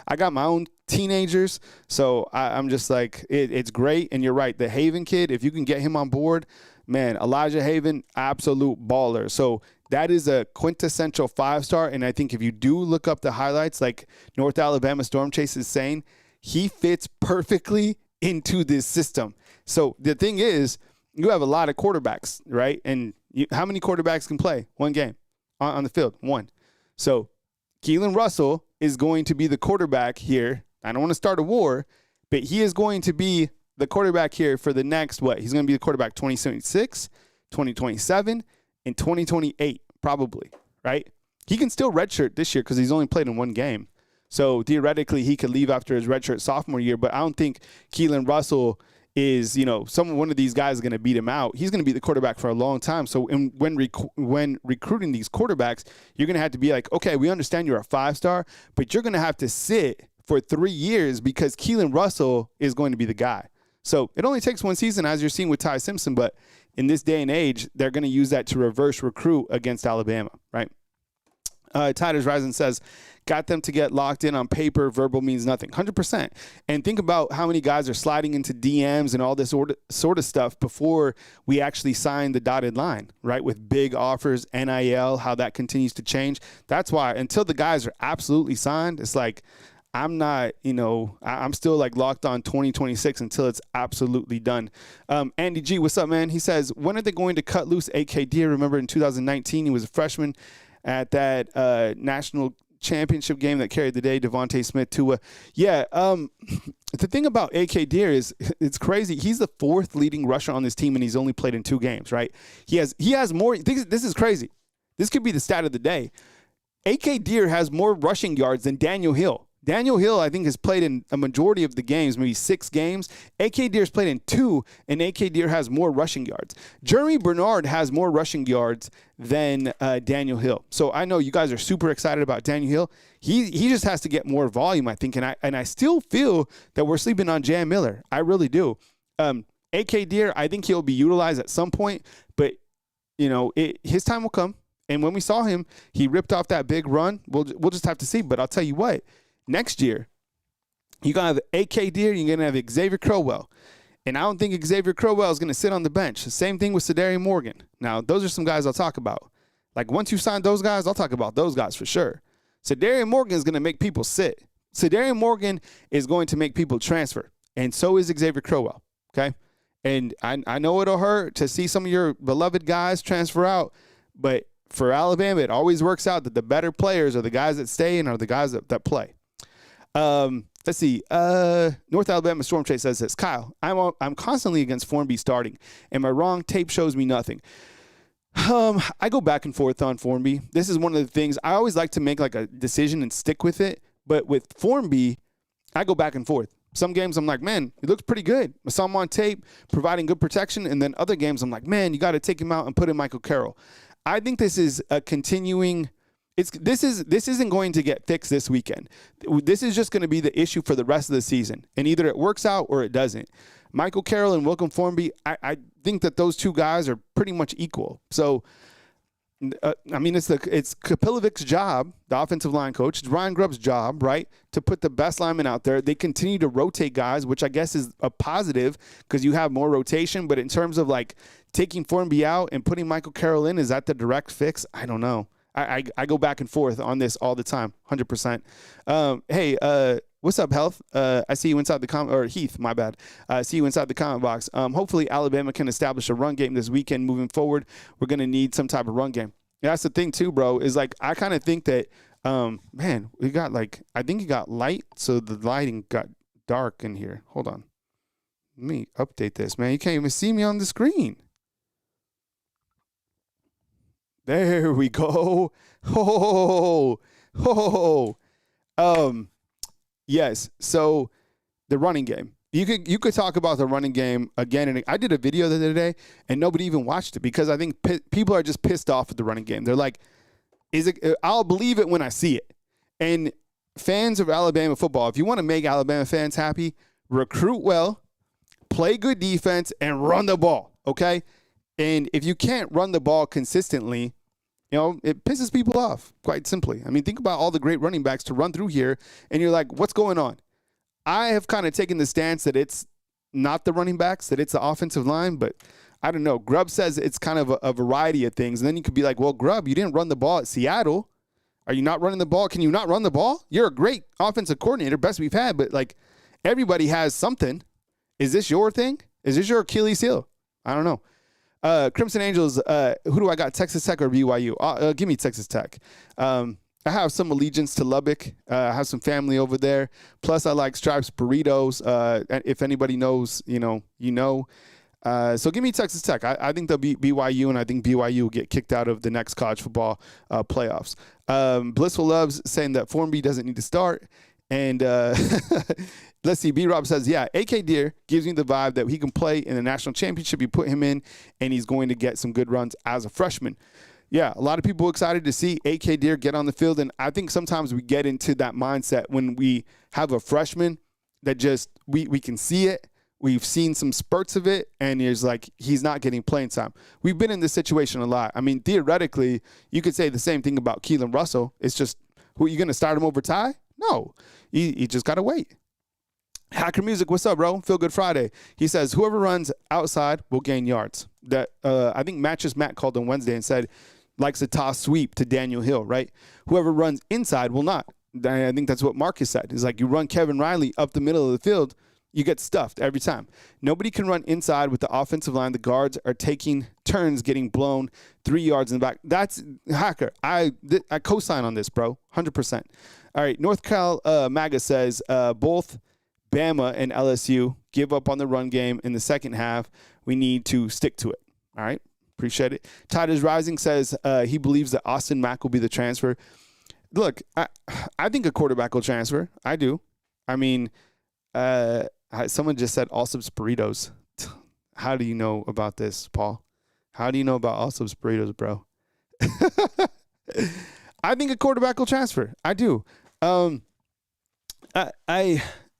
I got my own teenagers, so I'm just it's great. And you're right, the Haven kid, if you can get him on board, man, Elijah Haven, absolute baller. So that is a quintessential 5-star, and I think if you do look up the highlights, North Alabama Storm Chase is saying, he fits perfectly into this system. So the thing is, you have a lot of quarterbacks, right? And how many quarterbacks can play one game on the field? One. So Keelan Russell is going to be the quarterback here. I don't want to start a war, but he is going to be the quarterback here for the next, He's going to be the quarterback 2026, 2027, and 2028, probably, right? He can still redshirt this year because he's only played in one game. So theoretically, he could leave after his redshirt sophomore year, but I don't think Keelan Russell is, one of these guys is going to beat him out. He's going to be the quarterback for a long time. So when recruiting these quarterbacks, you're going to have to be okay, we understand you're a 5-star, but you're going to have to sit for 3 years because Keelan Russell is going to be the guy. So it only takes one season, as you're seeing with Ty Simpson, but in this day and age, they're going to use that to reverse recruit against Alabama, right? Tiders Rising says, got them to get locked in on paper. Verbal means nothing. 100%. And think about how many guys are sliding into DMs and all this sort of stuff before we actually sign the dotted line, right? With big offers, NIL, how that continues to change. That's why until the guys are absolutely signed, it's I'm not, I'm still locked on 2026 until it's absolutely done. Andy G, what's up, man? He says, when are they going to cut loose AK Deer? Remember in 2019, he was a freshman at that national championship game that carried the day, Devontae Smith, Tua. Yeah, the thing about AK Deer is it's crazy. He's the 4th leading rusher on this team, and he's only played in 2 games, right? He has more. This is crazy. This could be the stat of the day. AK Deer has more rushing yards than Daniel Hill. Daniel Hill, I think, has played in a majority of the games, maybe 6 games. AK Deer's played in 2, and AK Deer has more rushing yards. Jeremy Bernard has more rushing yards than Daniel Hill. So I know you guys are super excited about Daniel Hill. He just has to get more volume, I think, and I still feel that we're sleeping on Jam Miller. I really do. AK Deer, I think he'll be utilized at some point, but his time will come. And when we saw him, he ripped off that big run. We'll just have to see. But I'll tell you what. Next year, you're going to have AK Deer, you're going to have Xavier Crowell. And I don't think Xavier Crowell is going to sit on the bench. The same thing with Sedarian Morgan. Now, those are some guys I'll talk about. Once you sign those guys, I'll talk about those guys for sure. Sedarian Morgan is going to make people sit. Sedarian Morgan is going to make people transfer. And so is Xavier Crowell, okay? And I know it'll hurt to see some of your beloved guys transfer out, but for Alabama, it always works out that the better players are the guys that stay and are the guys that play. Let's see. North Alabama Storm Chase says this. Kyle, I'm constantly against Formby starting. Am I wrong? Tape shows me nothing. I go back and forth on Formby. This is one of the things I always like to make a decision and stick with it. But with Formby, I go back and forth. Some games I'm like, man, he looks pretty good. I saw him on tape providing good protection. And then other games I'm like, man, you got to take him out and put in Michael Carroll. I think this is a continuing. This isn't going to get fixed this weekend. This is just going to be the issue for the rest of the season. And either it works out or it doesn't. Michael Carroll and Wilcom Formby, I think that those 2 guys are pretty much equal. So I mean, it's Kapilovic's job, the offensive line coach. It's Ryan Grubb's job, right, to put the best linemen out there. They continue to rotate guys, which I guess is a positive because you have more rotation. But in terms of like taking Formby out and putting Michael Carroll in, is that the direct fix? I don't know. I go back and forth on this all the time, 100%. Hey, what's up, Health? I see you inside the comment, or Heath, my bad. I see you inside the comment box. Hopefully Alabama can establish a run game this weekend. Moving forward, we're going to need some type of run game. Yeah, that's the thing too, bro, is like I kind of think that, man, we got like, I think it got light, so the lighting got dark in here. Hold on. Let me update this, man. You can't even see me on the screen. There we go. Yes. So the running game. You could talk about the running game again and I did a video the other day and nobody even watched it because I think people are just pissed off at the running game. They're like, I'll believe it when I see it. And fans of Alabama football, if you want to make Alabama fans happy, recruit well, play good defense, and run the ball. Okay. And if you can't run the ball consistently, you know, it pisses people off, quite simply. I mean, think about all the great running backs to run through here, and you're like, what's going on? I have kind of taken the stance that it's not the running backs, that it's the offensive line, but I don't know. Grubb says it's kind of a variety of things. And then you could be like, well, Grubb, you didn't run the ball at Seattle. Are you not running the ball? Can you not run the ball? You're a great offensive coordinator, best we've had, but, like, everybody has something. Is this your thing? Is this your Achilles heel? I don't know. Crimson Angels, who do I got, Texas Tech or BYU? Give me Texas Tech. I have some allegiance to Lubbock. I have some family over there. Plus, I like Stripes burritos. If anybody knows, you know. So give me Texas Tech. I think they'll beat BYU, and I think BYU will get kicked out of the next college football playoffs. Blissful Loves saying that Formby doesn't need to start. And let's see, B-Rob says, yeah, A.K. Deer gives me the vibe that he can play in the national championship. You put him in, and he's going to get some good runs as a freshman. Yeah, a lot of people excited to see A.K. Deer get on the field, and I think sometimes we get into that mindset when we have a freshman that just we can see it. We've seen some spurts of it, and it's like he's not getting playing time. We've been in this situation a lot. I mean, theoretically, you could say the same thing about Keelan Russell. It's just, who are you going to start him over Ty? No, you just got to wait. Hacker Music, what's up, bro? Feel Good Friday. He says, whoever runs outside will gain yards. That I think Matches Matt called on Wednesday and said, likes to toss sweep to Daniel Hill, right? Whoever runs inside will not. I think that's what Marcus said. It's like you run Kevin Riley up the middle of the field, you get stuffed every time. Nobody can run inside with the offensive line. The guards are taking turns getting blown 3 yards in the back. That's Hacker. I co-sign on this, bro, 100%. All right, North Cal MAGA says both Bama and LSU give up on the run game in the second half. We need to stick to it. All right, appreciate it. Tide is Rising says he believes that Austin Mack will be the transfer. Look, I think a quarterback will transfer. I do. I mean, someone just said Allsup's burritos. How do you know about this, Paul? How do you know about Allsup's burritos, bro? I think a quarterback will transfer. I do. I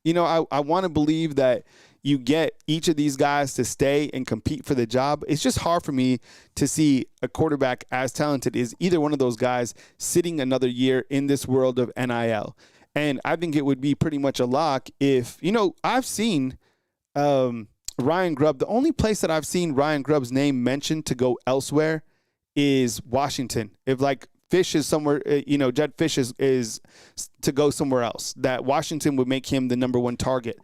want to believe that you get each of these guys to stay and compete for the job. It's just hard for me to see a quarterback as talented as either one of those guys sitting another year in this world of NIL. And I think it would be pretty much a lock if, I've seen Ryan Grubb. The only place that I've seen Ryan Grubb's name mentioned to go elsewhere is Washington. If like Fish is somewhere, Jed Fish is to go somewhere else, that Washington would make him the number one target.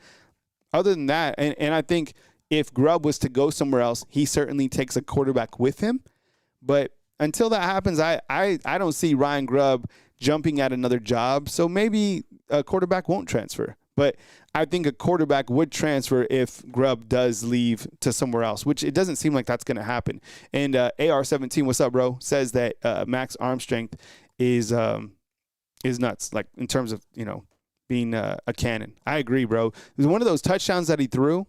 Other than that, and I think if Grubb was to go somewhere else, he certainly takes a quarterback with him. But until that happens, I don't see Ryan Grubb jumping at another job. So maybe a quarterback won't transfer. But I think a quarterback would transfer if Grubb does leave to somewhere else, which it doesn't seem like that's going to happen. And AR17, what's up, bro, says that Mac's arm strength is nuts, like in terms of, being a cannon. I agree, bro. There's one of those touchdowns that he threw.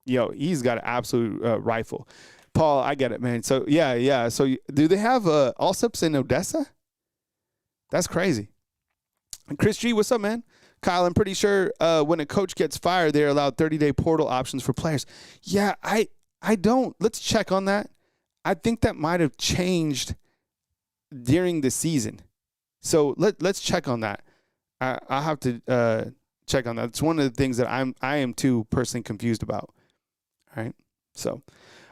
He's got an absolute rifle. Paul, I get it, man. So, yeah. So, do they have Allsups in Odessa? That's crazy. And Chris G, what's up, man? Kyle, I'm pretty sure when a coach gets fired, they're allowed 30-day portal options for players. Yeah, I don't. Let's check on that. I think that might have changed during the season. So let's check on that. I'll have to check on that. It's one of the things that I am too personally confused about. All right. So,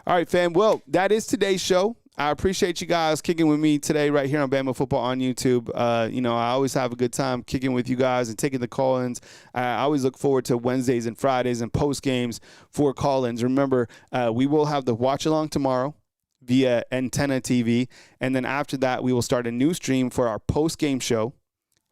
all right, fam. Well, that is today's show. I appreciate you guys kicking with me today right here on Bama Football on YouTube. I always have a good time kicking with you guys and taking the call-ins. I always look forward to Wednesdays and Fridays and post-games for call-ins. Remember, we will have the watch-along tomorrow via Antenna TV, and then after that, we will start a new stream for our post-game show,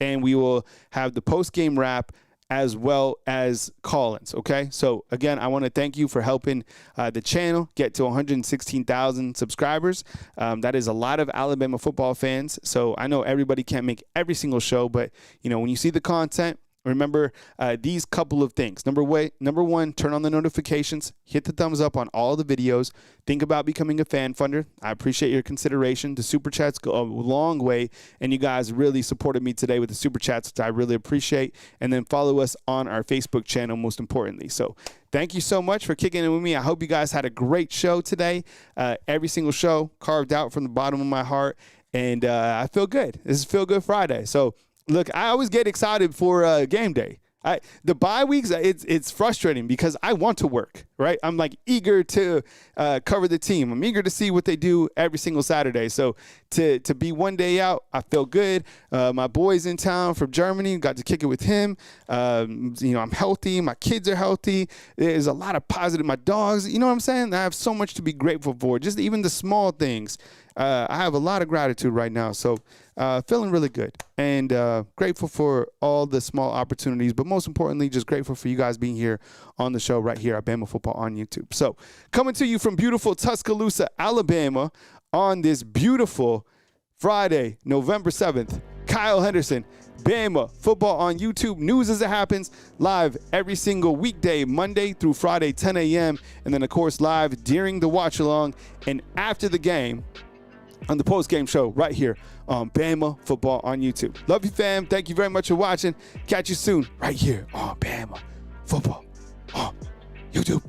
and we will have the post-game wrap as well as call-ins, okay? So, again, I want to thank you for helping the channel get to 116,000 subscribers. That is a lot of Alabama football fans. So, I know everybody can't make every single show, but, when you see the content, remember these couple of things. Number one, turn on the notifications. Hit the thumbs up on all the videos. Think about becoming a fan funder. I appreciate your consideration. The Super Chats go a long way, and you guys really supported me today with the Super Chats, which I really appreciate. And then follow us on our Facebook channel, most importantly. So thank you so much for kicking it with me. I hope you guys had a great show today. Every single show carved out from the bottom of my heart, and I feel good. This is Feel Good Friday. So look, I always get excited for game day. The bye weeks, it's frustrating because I want to work, right? I'm like eager to cover the team. I'm eager to see what they do every single Saturday. So to be one day out, I feel good. My boy's in town from Germany. Got to kick it with him. I'm healthy. My kids are healthy. There's a lot of positive. My dogs, you know what I'm saying? I have so much to be grateful for. Just even the small things. I have a lot of gratitude right now. So feeling really good and grateful for all the small opportunities, but most importantly, just grateful for you guys being here on the show right here at Bama Football on YouTube. So coming to you from beautiful Tuscaloosa, Alabama on this beautiful Friday, November 7th, Kyle Henderson, Bama Football on YouTube. News as it happens, live every single weekday, Monday through Friday, 10 a.m. And then, of course, live during the watch-along and after the game on the post-game show right here on Bama Football on YouTube. Love you, fam. Thank you very much for watching. Catch you soon right here on Bama Football on YouTube.